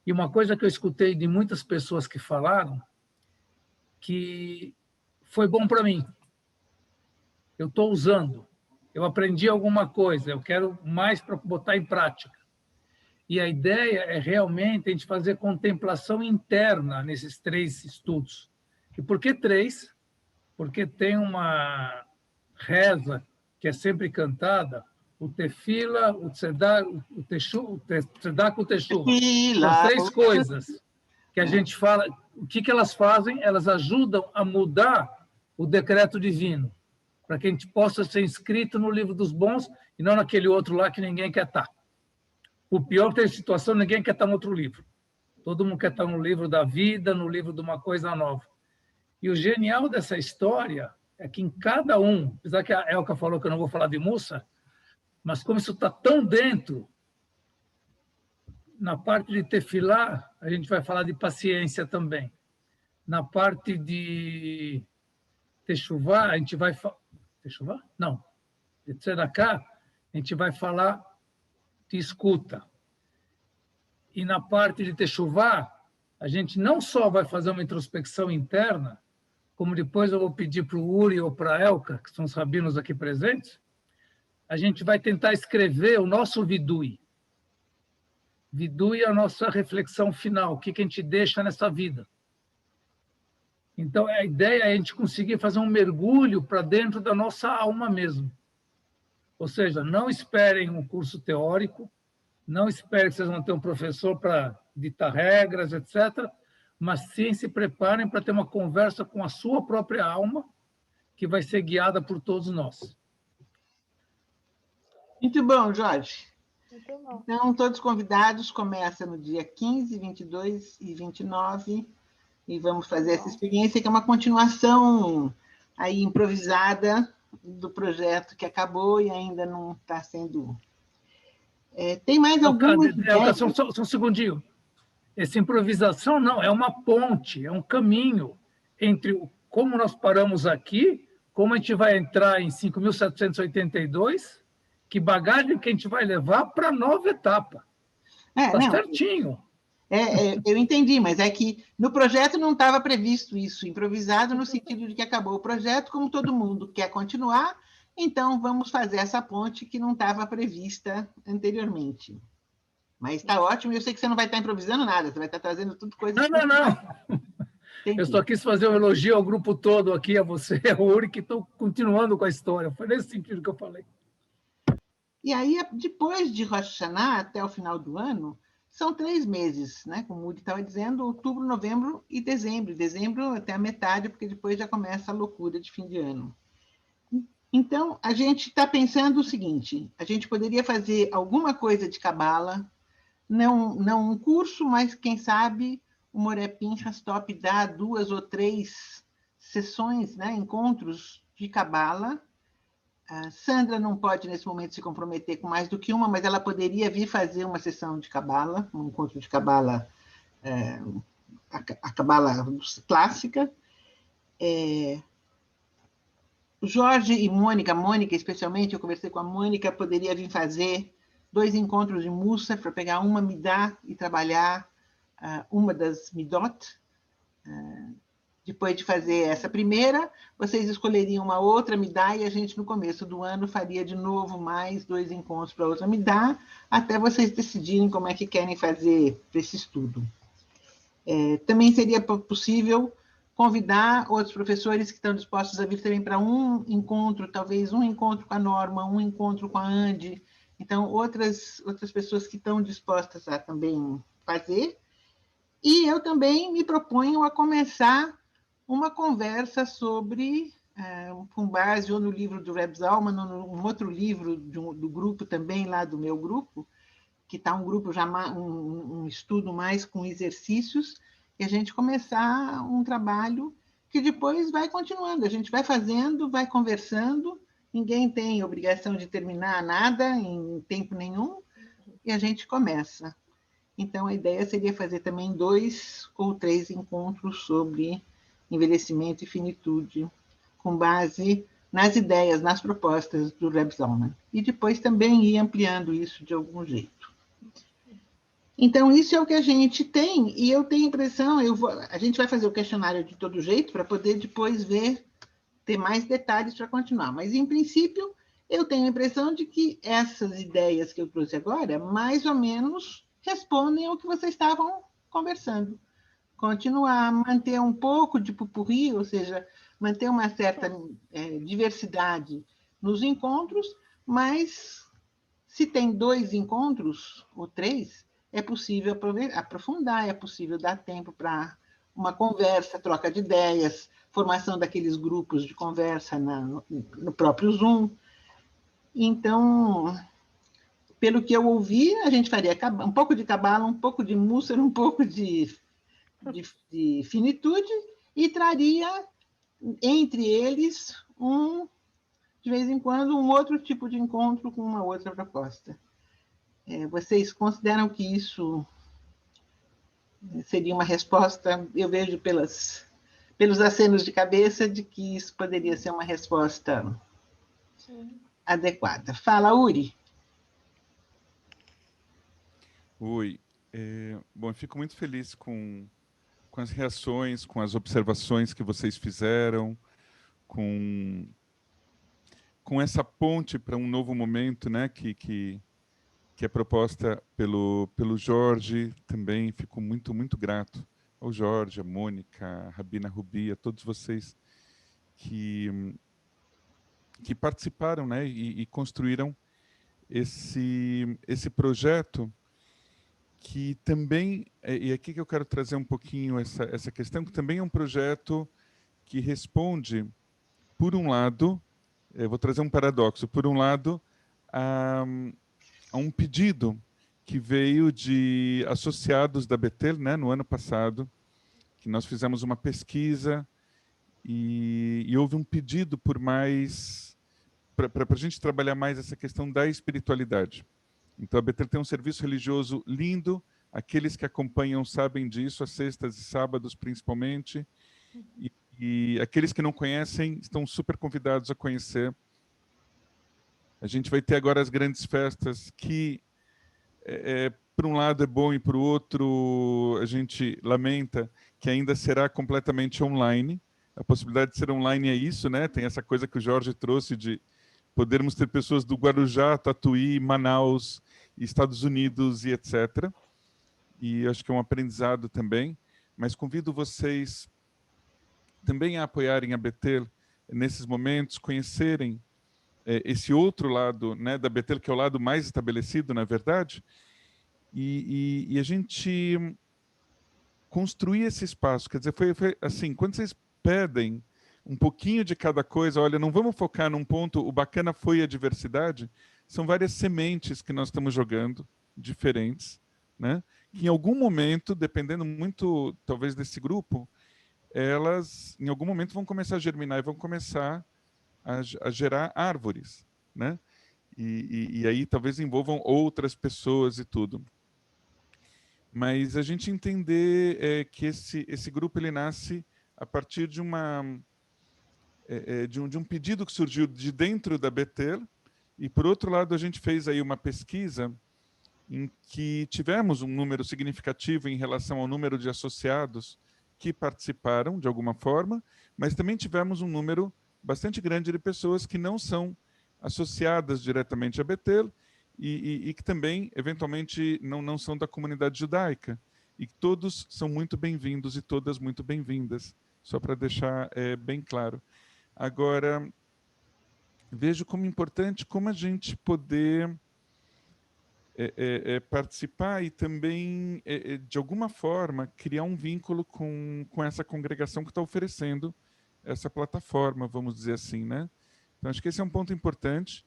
E uma coisa que eu escutei de muitas pessoas que falaram, que foi bom para mim. Eu estou usando, eu aprendi alguma coisa, eu quero mais para botar em prática. E a ideia é realmente a gente fazer contemplação interna nesses 3 estudos. E por que 3? Porque tem uma reza que é sempre cantada, o Tefila, o Tzedá, o Tzedá, o Teshuva. São as 3 coisas que a gente fala. O que elas fazem? Elas ajudam a mudar o decreto divino, para que a gente possa ser inscrito no livro dos bons e não naquele outro lá que ninguém quer estar. O pior tem situação, ninguém quer estar no outro livro. Todo mundo quer estar no livro da vida, no livro de uma coisa nova. E o genial dessa história é que em cada um, apesar que a Elka falou que eu não vou falar de Mussar, mas como isso está tão dentro, na parte de Tefilá, a gente vai falar de paciência também. Na parte de Teshuvá, a gente vai falar... Teshuvá? Não. De Tzedakah, a gente vai falar de escuta. E na parte de Teshuvá, a gente não só vai fazer uma introspecção interna, como depois eu vou pedir para o Uri ou para a Elka, que são os rabinos aqui presentes, a gente vai tentar escrever o nosso vidui. Vidui é a nossa reflexão final, o que a gente deixa nessa vida. Então, a ideia é a gente conseguir fazer um mergulho para dentro da nossa alma mesmo. Ou seja, não esperem um curso teórico, não esperem que vocês vão ter um professor para ditar regras, etc., mas sim se preparem para ter uma conversa com a sua própria alma, que vai ser guiada por todos nós. Muito bom, Jorge. Muito bom. Então, todos convidados, começa no dia 15, 22 e 29, e vamos fazer essa experiência, que é uma continuação aí improvisada do projeto que acabou e ainda não está sendo... tem mais alguma ideia? Só um segundinho. Essa improvisação não, é uma ponte, é um caminho entre como nós paramos aqui, como a gente vai entrar em 5.782, que bagagem que a gente vai levar para a nova etapa. Está certinho. Eu entendi, mas é que no projeto não estava previsto isso, improvisado no sentido de que acabou o projeto, como todo mundo quer continuar, então vamos fazer essa ponte que não estava prevista anteriormente. Mas está ótimo, eu sei que você não vai estar improvisando nada, você vai estar trazendo tudo coisa... Não. Eu só quis fazer um elogio ao grupo todo aqui, a você, a Uri, que estão continuando com a história. Foi nesse sentido que eu falei. E aí, depois de Rosh Hashanah, até o final do ano, são 3 meses, né? Como o Uri estava dizendo, outubro, novembro e dezembro. Dezembro até a metade, porque depois já começa a loucura de fim de ano. Então, a gente está pensando o seguinte, a gente poderia fazer alguma coisa de Cabala, não um curso, mas, quem sabe, o Moré Pinchas Top dá 2 ou 3 sessões, né? Encontros de Cabala. A Sandra não pode, nesse momento, se comprometer com mais do que uma, mas ela poderia vir fazer uma sessão de Cabala, um encontro de Cabala, a Cabala clássica. Jorge e Mônica, especialmente, eu conversei com a Mônica, poderia vir fazer 2 encontros de Mussar para pegar uma Midá e trabalhar uma das Midot. Depois de fazer essa primeira, vocês escolheriam uma outra Midá e a gente, no começo do ano, faria de novo mais 2 encontros para outra Midá, até vocês decidirem como é que querem fazer esse estudo. Também seria possível convidar outros professores que estão dispostos a vir também para um encontro, talvez um encontro com a Norma, um encontro com a Andy. Então, outras pessoas que estão dispostas a também fazer. E eu também me proponho a começar uma conversa sobre, com base ou no livro do Reb Zalman, ou num outro livro do grupo também, lá do meu grupo, que está um grupo já, um estudo mais com exercícios, e a gente começar um trabalho que depois vai continuando. A gente vai fazendo, vai conversando, ninguém tem obrigação de terminar nada em tempo nenhum, e a gente começa. Então, a ideia seria fazer também 2 ou 3 encontros sobre envelhecimento e finitude, com base nas ideias, nas propostas do Reb Zalman. E depois também ir ampliando isso de algum jeito. Então, isso é o que a gente tem, e eu tenho a impressão, a gente vai fazer o questionário de todo jeito, para poder depois ter mais detalhes para continuar. Mas, em princípio, eu tenho a impressão de que essas ideias que eu trouxe agora, mais ou menos, respondem ao que vocês estavam conversando. Continuar, manter um pouco de pupurri, ou seja, manter uma certa diversidade nos encontros, mas se tem 2 encontros, ou 3, é possível aprofundar, é possível dar tempo para uma conversa, troca de ideias, formação daqueles grupos de conversa no próprio Zoom. Então, pelo que eu ouvi, a gente faria um pouco de Cabala, um pouco de Mussar, um pouco de finitude, e traria, entre eles, de vez em quando, um outro tipo de encontro com uma outra proposta. Vocês consideram que isso seria uma resposta? Eu vejo pelos acenos de cabeça de que isso poderia ser uma resposta adequada. Fala, Uri. Oi. Bom, eu fico muito feliz com as reações, com as observações que vocês fizeram, com essa ponte para um novo momento, né, que é proposta pelo Jorge também. Fico muito, muito grato ao Jorge, a Mônica, a Rabina Rubi, a todos vocês que participaram, né, e construíram esse projeto, que também, e aqui que eu quero trazer um pouquinho essa questão, que também é um projeto que responde, por um lado, eu vou trazer um paradoxo, por um lado, a um pedido que veio de associados da Betel, né, no ano passado, que nós fizemos uma pesquisa e houve um pedido por mais, para a gente trabalhar mais essa questão da espiritualidade. Então, a Betel tem um serviço religioso lindo, aqueles que acompanham sabem disso, às sextas e sábados principalmente, e aqueles que não conhecem estão super convidados a conhecer. A gente vai ter agora as grandes festas, que por um lado é bom e por outro a gente lamenta que ainda será completamente online. A possibilidade de ser online é isso, né? Tem essa coisa que o Jorge trouxe de podermos ter pessoas do Guarujá, Tatuí, Manaus, Estados Unidos e etc. E acho que é um aprendizado também. Mas convido vocês também a apoiarem a Bethel nesses momentos, conhecerem esse outro lado, né, da Bethel, que é o lado mais estabelecido, na verdade, e a gente construir esse espaço. Quer dizer, foi assim, quando vocês pedem um pouquinho de cada coisa, olha, não vamos focar num ponto, o bacana foi a diversidade, são várias sementes que nós estamos jogando, diferentes, né? Que em algum momento, dependendo muito, talvez, desse grupo, elas, em algum momento, vão começar a germinar e vão começar a gerar árvores, né? E aí talvez envolvam outras pessoas e tudo. Mas a gente entender que esse grupo ele nasce a partir de de um pedido que surgiu de dentro da Bethel, e por outro lado a gente fez aí uma pesquisa em que tivemos um número significativo em relação ao número de associados que participaram de alguma forma, mas também tivemos um número bastante grande de pessoas que não são associadas diretamente à Bethel e que também, eventualmente, não são da comunidade judaica. E todos são muito bem-vindos e todas muito bem-vindas, só para deixar bem claro. Agora, vejo como importante como a gente poder participar e também, de alguma forma, criar um vínculo com essa congregação que está oferecendo essa plataforma, vamos dizer assim, né? Então, acho que esse é um ponto importante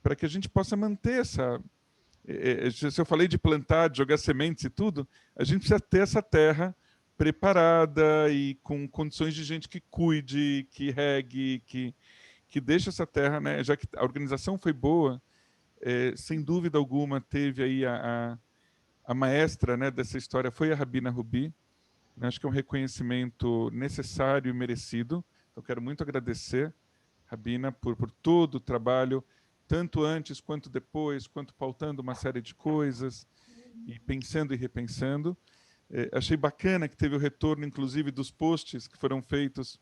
para que a gente possa manter essa... se eu falei de plantar, de jogar sementes e tudo, a gente precisa ter essa terra preparada e com condições de gente que cuide, que regue, que deixe essa terra, né? Já que a organização foi boa, sem dúvida alguma, teve aí a maestra, né, dessa história foi a Rabina Rubi. Acho que é um reconhecimento necessário e merecido. Então, quero muito agradecer, Rabina, por todo o trabalho, tanto antes quanto depois, quanto pautando uma série de coisas, e pensando e repensando. Achei bacana que teve o retorno, inclusive, dos posts que foram feitos.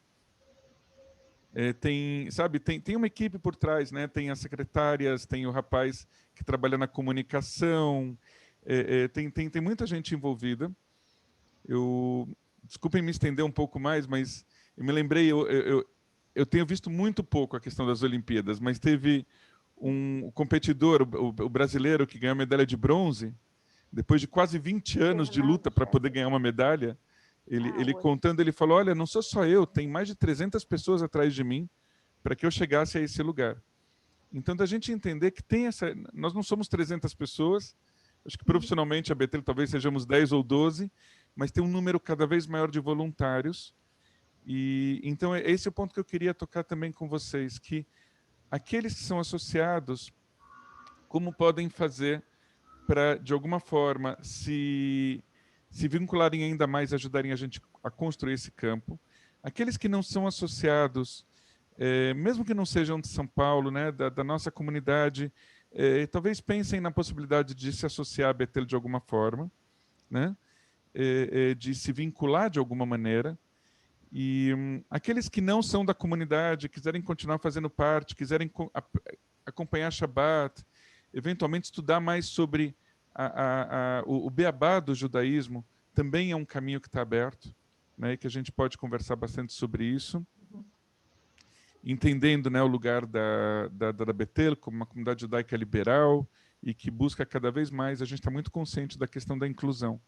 Tem uma equipe por trás, né? Tem as secretárias, tem o rapaz que trabalha na comunicação, tem muita gente envolvida. Desculpem me estender um pouco mais, mas eu me lembrei, eu tenho visto muito pouco a questão das Olimpíadas, mas teve um competidor, o brasileiro, que ganhou a medalha de bronze, depois de quase 20 anos de luta para poder ganhar uma medalha. Ele contando, ele falou, olha, não sou só eu, tem mais de 300 pessoas atrás de mim para que eu chegasse a esse lugar. Então, da gente entender que tem essa... Nós não somos 300 pessoas, acho que profissionalmente a Bethel talvez sejamos 10 ou 12, mas tem um número cada vez maior de voluntários. E então, esse é o ponto que eu queria tocar também com vocês, que aqueles que são associados, como podem fazer para, de alguma forma, se vincularem ainda mais, ajudarem a gente a construir esse campo. Aqueles que não são associados, mesmo que não sejam de São Paulo, né, da nossa comunidade, talvez pensem na possibilidade de se associar à Bethel de alguma forma, né, de se vincular de alguma maneira. E aqueles que não são da comunidade, quiserem continuar fazendo parte, quiserem acompanhar Shabbat, eventualmente estudar mais sobre o beabá do judaísmo, também é um caminho que está aberto, né, e que a gente pode conversar bastante sobre isso, entendendo, né, o lugar da Bethel como uma comunidade judaica liberal e que busca cada vez mais, a gente está muito consciente da questão da inclusão.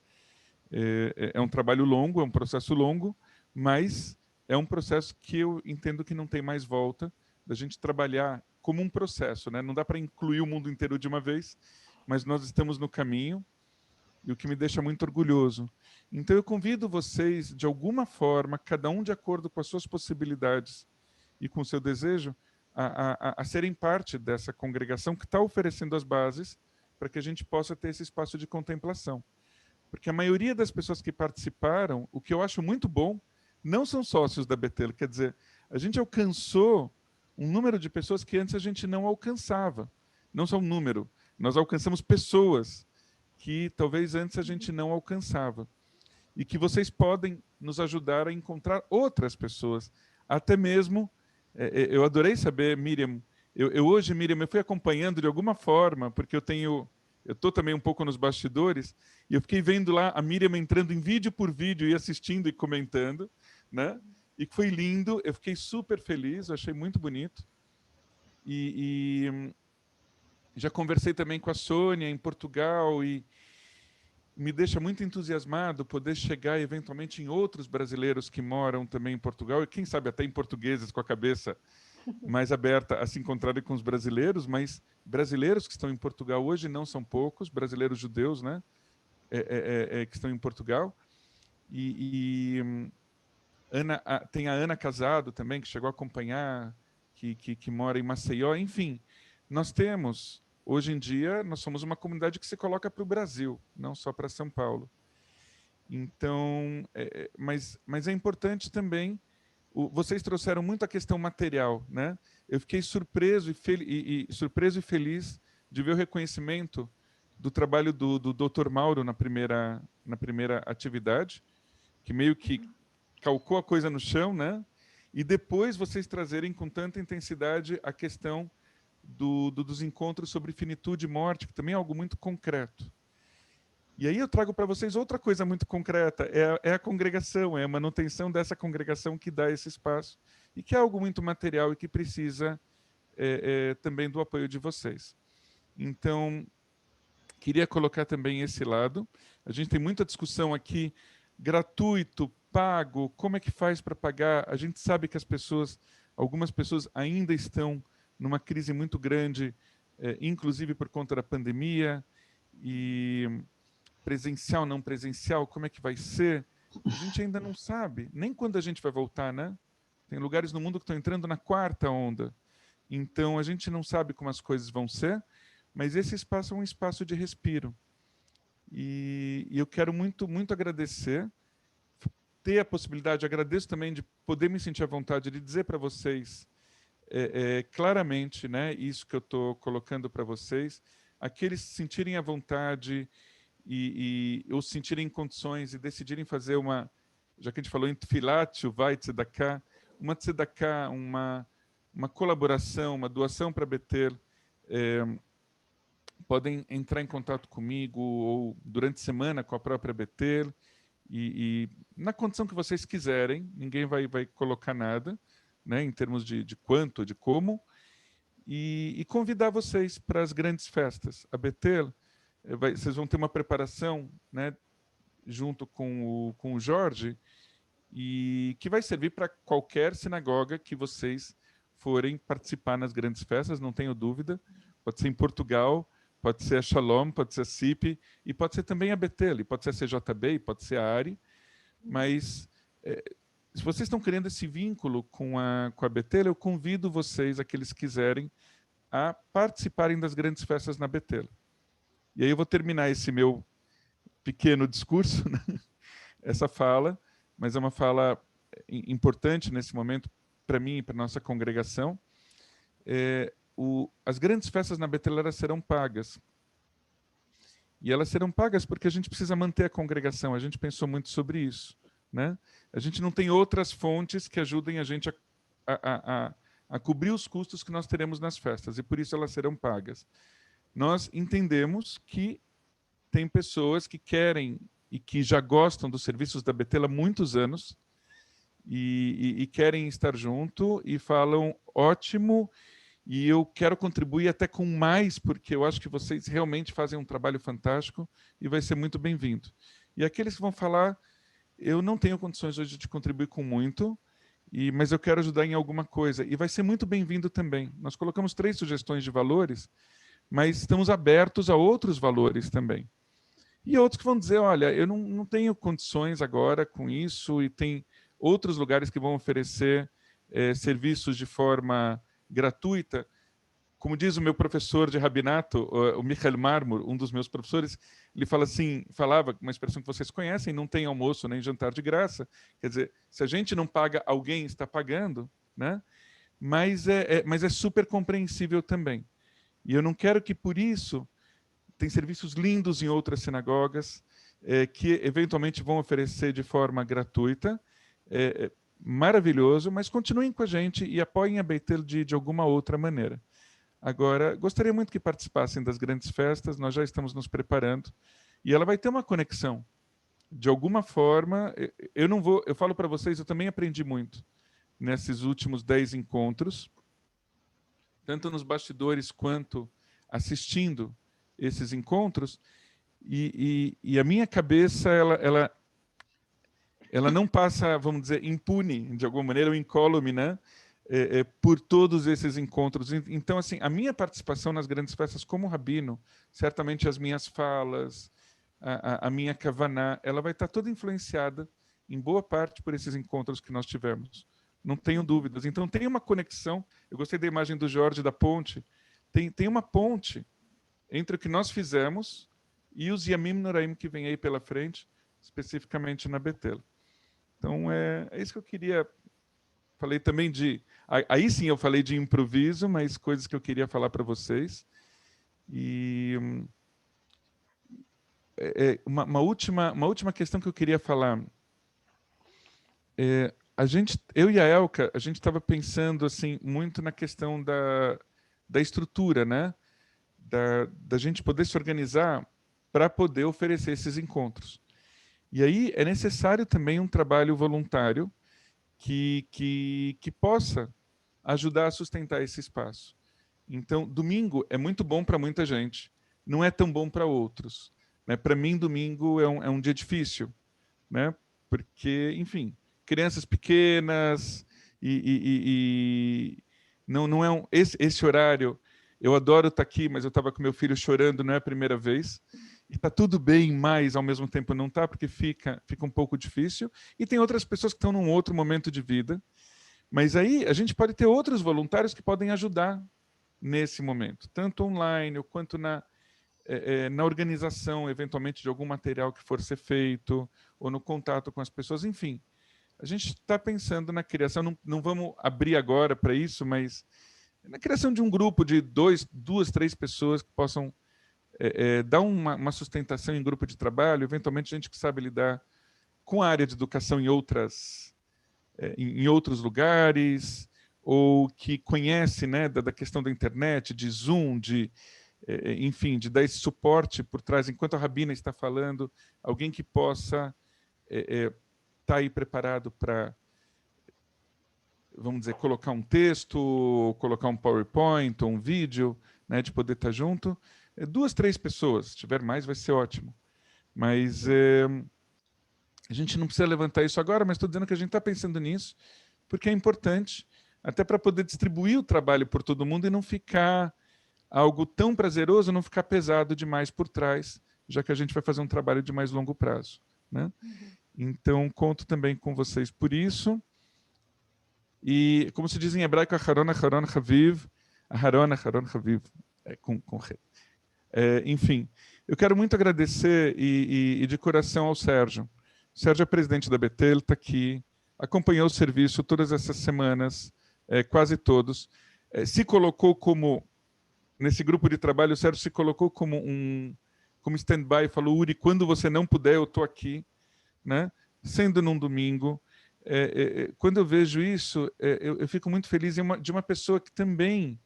É um trabalho longo, é um processo longo, mas é um processo que eu entendo que não tem mais volta, da gente trabalhar como um processo, né? Não dá para incluir o mundo inteiro de uma vez, mas nós estamos no caminho, e o que me deixa muito orgulhoso. Então eu convido vocês, de alguma forma, cada um de acordo com as suas possibilidades e com o seu desejo, a serem parte dessa congregação que está oferecendo as bases para que a gente possa ter esse espaço de contemplação. Porque a maioria das pessoas que participaram, o que eu acho muito bom, não são sócios da Bethel, quer dizer, a gente alcançou um número de pessoas que antes a gente não alcançava. Não só um número, nós alcançamos pessoas que talvez antes a gente não alcançava. E que vocês podem nos ajudar a encontrar outras pessoas. Até mesmo, eu adorei saber, Miriam, hoje, Miriam, eu fui acompanhando de alguma forma, porque eu estou também um pouco nos bastidores, e eu fiquei vendo lá a Miriam entrando em vídeo por vídeo e assistindo e comentando, né? e que foi lindo. Eu fiquei super feliz, eu achei muito bonito. E já conversei também com a Sônia em Portugal e me deixa muito entusiasmado poder chegar eventualmente em outros brasileiros que moram também em Portugal e quem sabe até em portugueses com a cabeça mais aberta a se encontrarem com os brasileiros, mas brasileiros que estão em Portugal hoje não são poucos, brasileiros judeus, né, que estão em Portugal. Tem a Ana Casado também, que chegou a acompanhar, que mora em Maceió. Enfim, nós temos, hoje em dia, nós somos uma comunidade que se coloca para o Brasil, não só para São Paulo. Então, mas é importante também, vocês trouxeram muito a questão material, né? Eu fiquei surpreso e feliz de ver o reconhecimento do trabalho do Dr. Mauro na primeira atividade, que meio que calcou a coisa no chão, né? E depois vocês trazerem com tanta intensidade a questão dos encontros sobre finitude e morte, que também é algo muito concreto. E aí eu trago para vocês outra coisa muito concreta, é a congregação, é a manutenção dessa congregação que dá esse espaço, e que é algo muito material e que precisa também do apoio de vocês. Então, queria colocar também esse lado. A gente tem muita discussão aqui, gratuito, pago, como é que faz para pagar? A gente sabe que algumas pessoas ainda estão numa crise muito grande, inclusive por conta da pandemia, e presencial, não presencial, como é que vai ser? A gente ainda não sabe, nem quando a gente vai voltar, né? Tem lugares no mundo que estão entrando na 4ª onda. Então, a gente não sabe como as coisas vão ser, mas esse espaço é um espaço de respiro. E eu quero muito, muito agradecer, ter a possibilidade, agradeço também de poder me sentir à vontade de dizer para vocês claramente, né, isso que eu estou colocando para vocês, aqueles se sentirem à vontade ou se sentirem em condições e decidirem fazer já que a gente falou em Tfilat, vai Tzedakah, uma Tzedakah, uma colaboração, uma doação para Betel, podem entrar em contato comigo ou durante a semana com a própria Betel, e na condição que vocês quiserem, ninguém vai colocar nada, né, em termos de quanto, de como, e convidar vocês para as grandes festas. A Betel, vocês vão ter uma preparação, né, junto com o Jorge, e que vai servir para qualquer sinagoga que vocês forem participar nas grandes festas, não tenho dúvida. Pode ser em Portugal, pode ser a Shalom, pode ser a CIP, e pode ser também a Betel, pode ser a CJB, pode ser a ARI, mas se vocês estão querendo esse vínculo com a Betel, eu convido vocês, aqueles que quiserem, a participarem das grandes festas na Betel. E aí eu vou terminar esse meu pequeno discurso, né? Essa fala, mas é uma fala importante nesse momento para mim e para a nossa congregação. As grandes festas na Betel serão pagas. E elas serão pagas porque a gente precisa manter a congregação. A gente pensou muito sobre isso, né? A gente não tem outras fontes que ajudem a gente a cobrir os custos que nós teremos nas festas, e por isso elas serão pagas. Nós entendemos que tem pessoas que querem e que já gostam dos serviços da Betel há muitos anos e querem estar junto e falam, ótimo, e eu quero contribuir até com mais, porque eu acho que vocês realmente fazem um trabalho fantástico e vai ser muito bem-vindo. E aqueles que vão falar, eu não tenho condições hoje de contribuir com muito, mas eu quero ajudar em alguma coisa, e vai ser muito bem-vindo também. Nós colocamos 3 sugestões de valores, mas estamos abertos a outros valores também. E outros que vão dizer, olha, eu não tenho condições agora com isso, e tem outros lugares que vão oferecer serviços de forma gratuita. Como diz o meu professor de rabinato, o Michael Marmor, um dos meus professores, ele falava uma expressão que vocês conhecem, não tem almoço nem jantar de graça. Quer dizer, se a gente não paga, alguém está pagando, né? Mas é super compreensível também. E eu não quero que, por isso, tem serviços lindos em outras sinagogas que, eventualmente, vão oferecer de forma gratuita, maravilhoso, mas continuem com a gente e apoiem a Betel de alguma outra maneira. Agora, gostaria muito que participassem das grandes festas, nós já estamos nos preparando, e ela vai ter uma conexão de alguma forma, eu falo para vocês, eu também aprendi muito nesses últimos 10 encontros, tanto nos bastidores quanto assistindo esses encontros, e a minha cabeça, ela não passa, vamos dizer, impune, de alguma maneira, ou incólume, né? Por todos esses encontros. Então, assim, a minha participação nas grandes festas como rabino, certamente as minhas falas, a minha kavaná, ela vai estar toda influenciada, em boa parte, por esses encontros que nós tivemos. Não tenho dúvidas. Então, tem uma conexão. Eu gostei da imagem do Jorge, da ponte. Tem uma ponte entre o que nós fizemos e os Yamim Noraim que vem aí pela frente, especificamente na Betel. Então, é isso que eu queria. Falei também de... Aí sim eu falei de improviso, mas coisas que eu queria falar para vocês. E uma última questão que eu queria falar. Eu e a Elka, a gente estava pensando assim, muito na questão da estrutura, né? Da gente poder se organizar para poder oferecer esses encontros. E aí é necessário também um trabalho voluntário que possa ajudar a sustentar esse espaço. Então, domingo é muito bom para muita gente, não é tão bom para outros. Né? Para mim, domingo é um dia difícil, né? Porque, enfim, crianças pequenas e não é esse horário. Eu adoro estar aqui, mas eu estava com meu filho chorando, não é a primeira vez. E está tudo bem, mas ao mesmo tempo não está, porque fica um pouco difícil. E tem outras pessoas que estão num outro momento de vida. Mas aí a gente pode ter outros voluntários que podem ajudar nesse momento, tanto online quanto na organização, eventualmente, de algum material que for ser feito, ou no contato com as pessoas. Enfim, a gente está pensando na criação, não vamos abrir agora para isso, mas na criação de um grupo de 2, 3 pessoas que possam dar uma sustentação em grupo de trabalho, eventualmente gente que sabe lidar com a área de educação em outros lugares, ou que conhece, né, da questão da internet, de Zoom, enfim, de dar esse suporte por trás, enquanto a Rabina está falando, alguém que possa estar aí preparado para, vamos dizer, colocar um texto, colocar um PowerPoint, ou um vídeo, né, de poder estar junto. 2, 3 pessoas, se tiver mais vai ser ótimo. Mas a gente não precisa levantar isso agora, mas estou dizendo que a gente está pensando nisso, porque é importante, até para poder distribuir o trabalho por todo mundo e não ficar algo tão prazeroso, não ficar pesado demais por trás, já que a gente vai fazer um trabalho de mais longo prazo. Né? Então, conto também com vocês por isso. E, como se diz em hebraico, Aharon, Aharon, Haviv, Aharon, Aharon, Haviv, com re. Enfim, eu quero muito agradecer e de coração ao Sérgio. O Sérgio é presidente da Betel, está aqui, acompanhou o serviço todas essas semanas, quase todos. Se colocou como, nesse grupo de trabalho, o Sérgio se colocou como stand-by, falou, Uri, quando você não puder, eu estou aqui, né? Sendo num domingo. Quando eu vejo isso, eu fico muito feliz de uma pessoa que também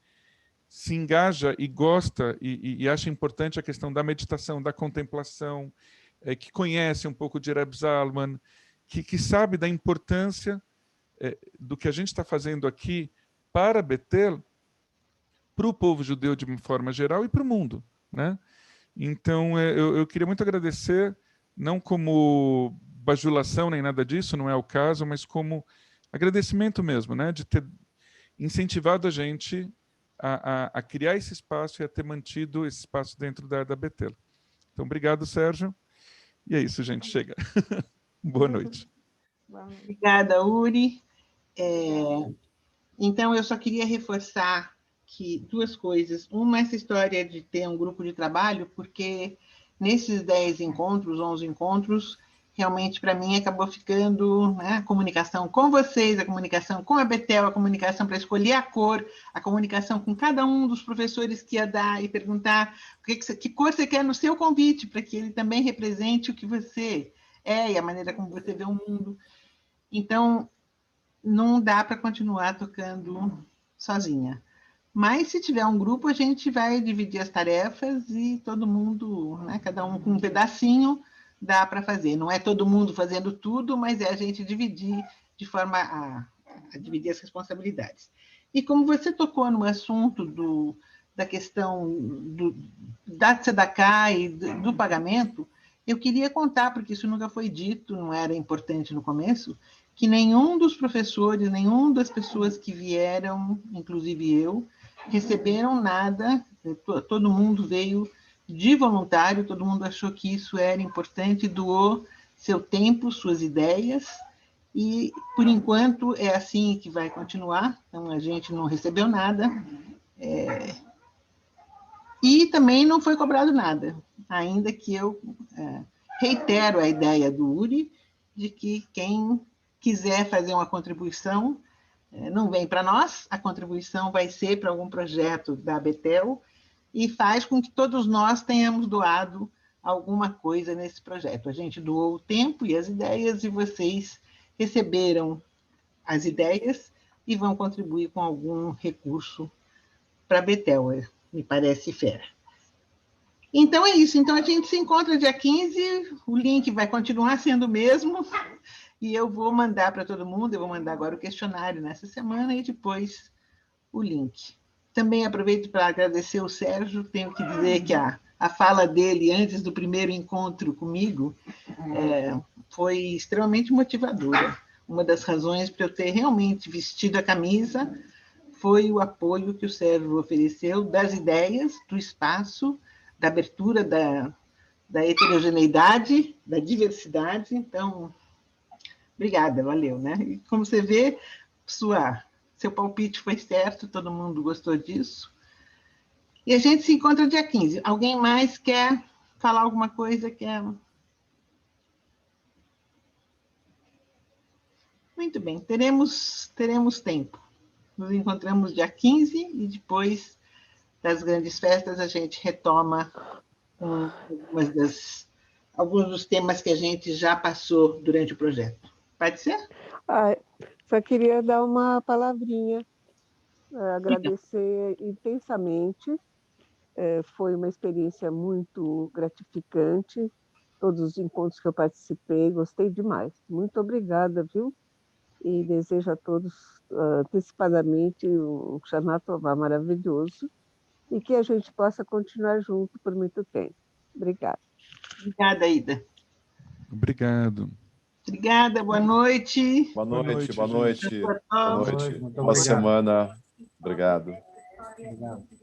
se engaja e gosta e acha importante a questão da meditação, da contemplação, que conhece um pouco de Reb Zalman, que sabe da importância do que a gente está fazendo aqui para Betel, para o povo judeu de uma forma geral e para o mundo. Né? Então, eu queria muito agradecer, não como bajulação nem nada disso, não é o caso, mas como agradecimento mesmo, né? De ter incentivado a gente a criar esse espaço e a ter mantido esse espaço dentro da Betel. Então, obrigado, Sérgio. E é isso, gente. Chega. Boa noite. Obrigada, Uri. Então, eu só queria reforçar que 2 coisas. Uma, essa história de ter um grupo de trabalho, porque nesses 10 encontros, 11 encontros, realmente, para mim, acabou ficando, né, a comunicação com vocês, a comunicação com a Betel, a comunicação para escolher a cor, a comunicação com cada um dos professores que ia dar e perguntar que cor você quer no seu convite, para que ele também represente o que você é e a maneira como você vê o mundo. Então, não dá para continuar tocando sozinha. Mas, se tiver um grupo, a gente vai dividir as tarefas e todo mundo, né, cada um com um pedacinho, dá para fazer. Não é todo mundo fazendo tudo, mas é a gente dividir de forma a dividir as responsabilidades. E como você tocou no assunto da questão da tzedakah e do pagamento, eu queria contar, porque isso nunca foi dito, não era importante no começo, que nenhum dos professores, nenhum das pessoas que vieram, inclusive eu, receberam nada, todo mundo veio de voluntário, todo mundo achou que isso era importante, doou seu tempo, suas ideias, e, por enquanto, é assim que vai continuar, então a gente não recebeu nada, e também não foi cobrado nada, ainda que eu reitero a ideia do Uri, de que quem quiser fazer uma contribuição, não vem para nós, a contribuição vai ser para algum projeto da Betel, e faz com que todos nós tenhamos doado alguma coisa nesse projeto. A gente doou o tempo e as ideias, e vocês receberam as ideias e vão contribuir com algum recurso para a Betel, me parece fair. Então é isso, então a gente se encontra dia 15, o link vai continuar sendo o mesmo, e eu vou mandar para todo mundo, eu vou mandar agora o questionário nessa semana e depois o link. Também aproveito para agradecer o Sérgio, tenho que dizer que a fala dele antes do primeiro encontro comigo foi extremamente motivadora. Uma das razões para eu ter realmente vestido a camisa foi o apoio que o Sérgio ofereceu das ideias, do espaço, da abertura da heterogeneidade, da diversidade. Então, obrigada, valeu, né? E como você vê, seu palpite foi certo, todo mundo gostou disso. E a gente se encontra dia 15. Alguém mais quer falar alguma coisa? Muito bem, teremos tempo. Nos encontramos dia 15 e depois das grandes festas a gente retoma alguns dos temas que a gente já passou durante o projeto. Pode ser? Só queria dar uma palavrinha, agradecer intensamente, foi uma experiência muito gratificante, todos os encontros que eu participei, gostei demais. Muito obrigada, viu? E desejo a todos antecipadamente um Shana Tová maravilhoso e que a gente possa continuar junto por muito tempo. Obrigada. Obrigada, Ida. Obrigado. Obrigada, boa noite. Boa noite, boa noite. Boa noite. Boa semana. Obrigado. Obrigado.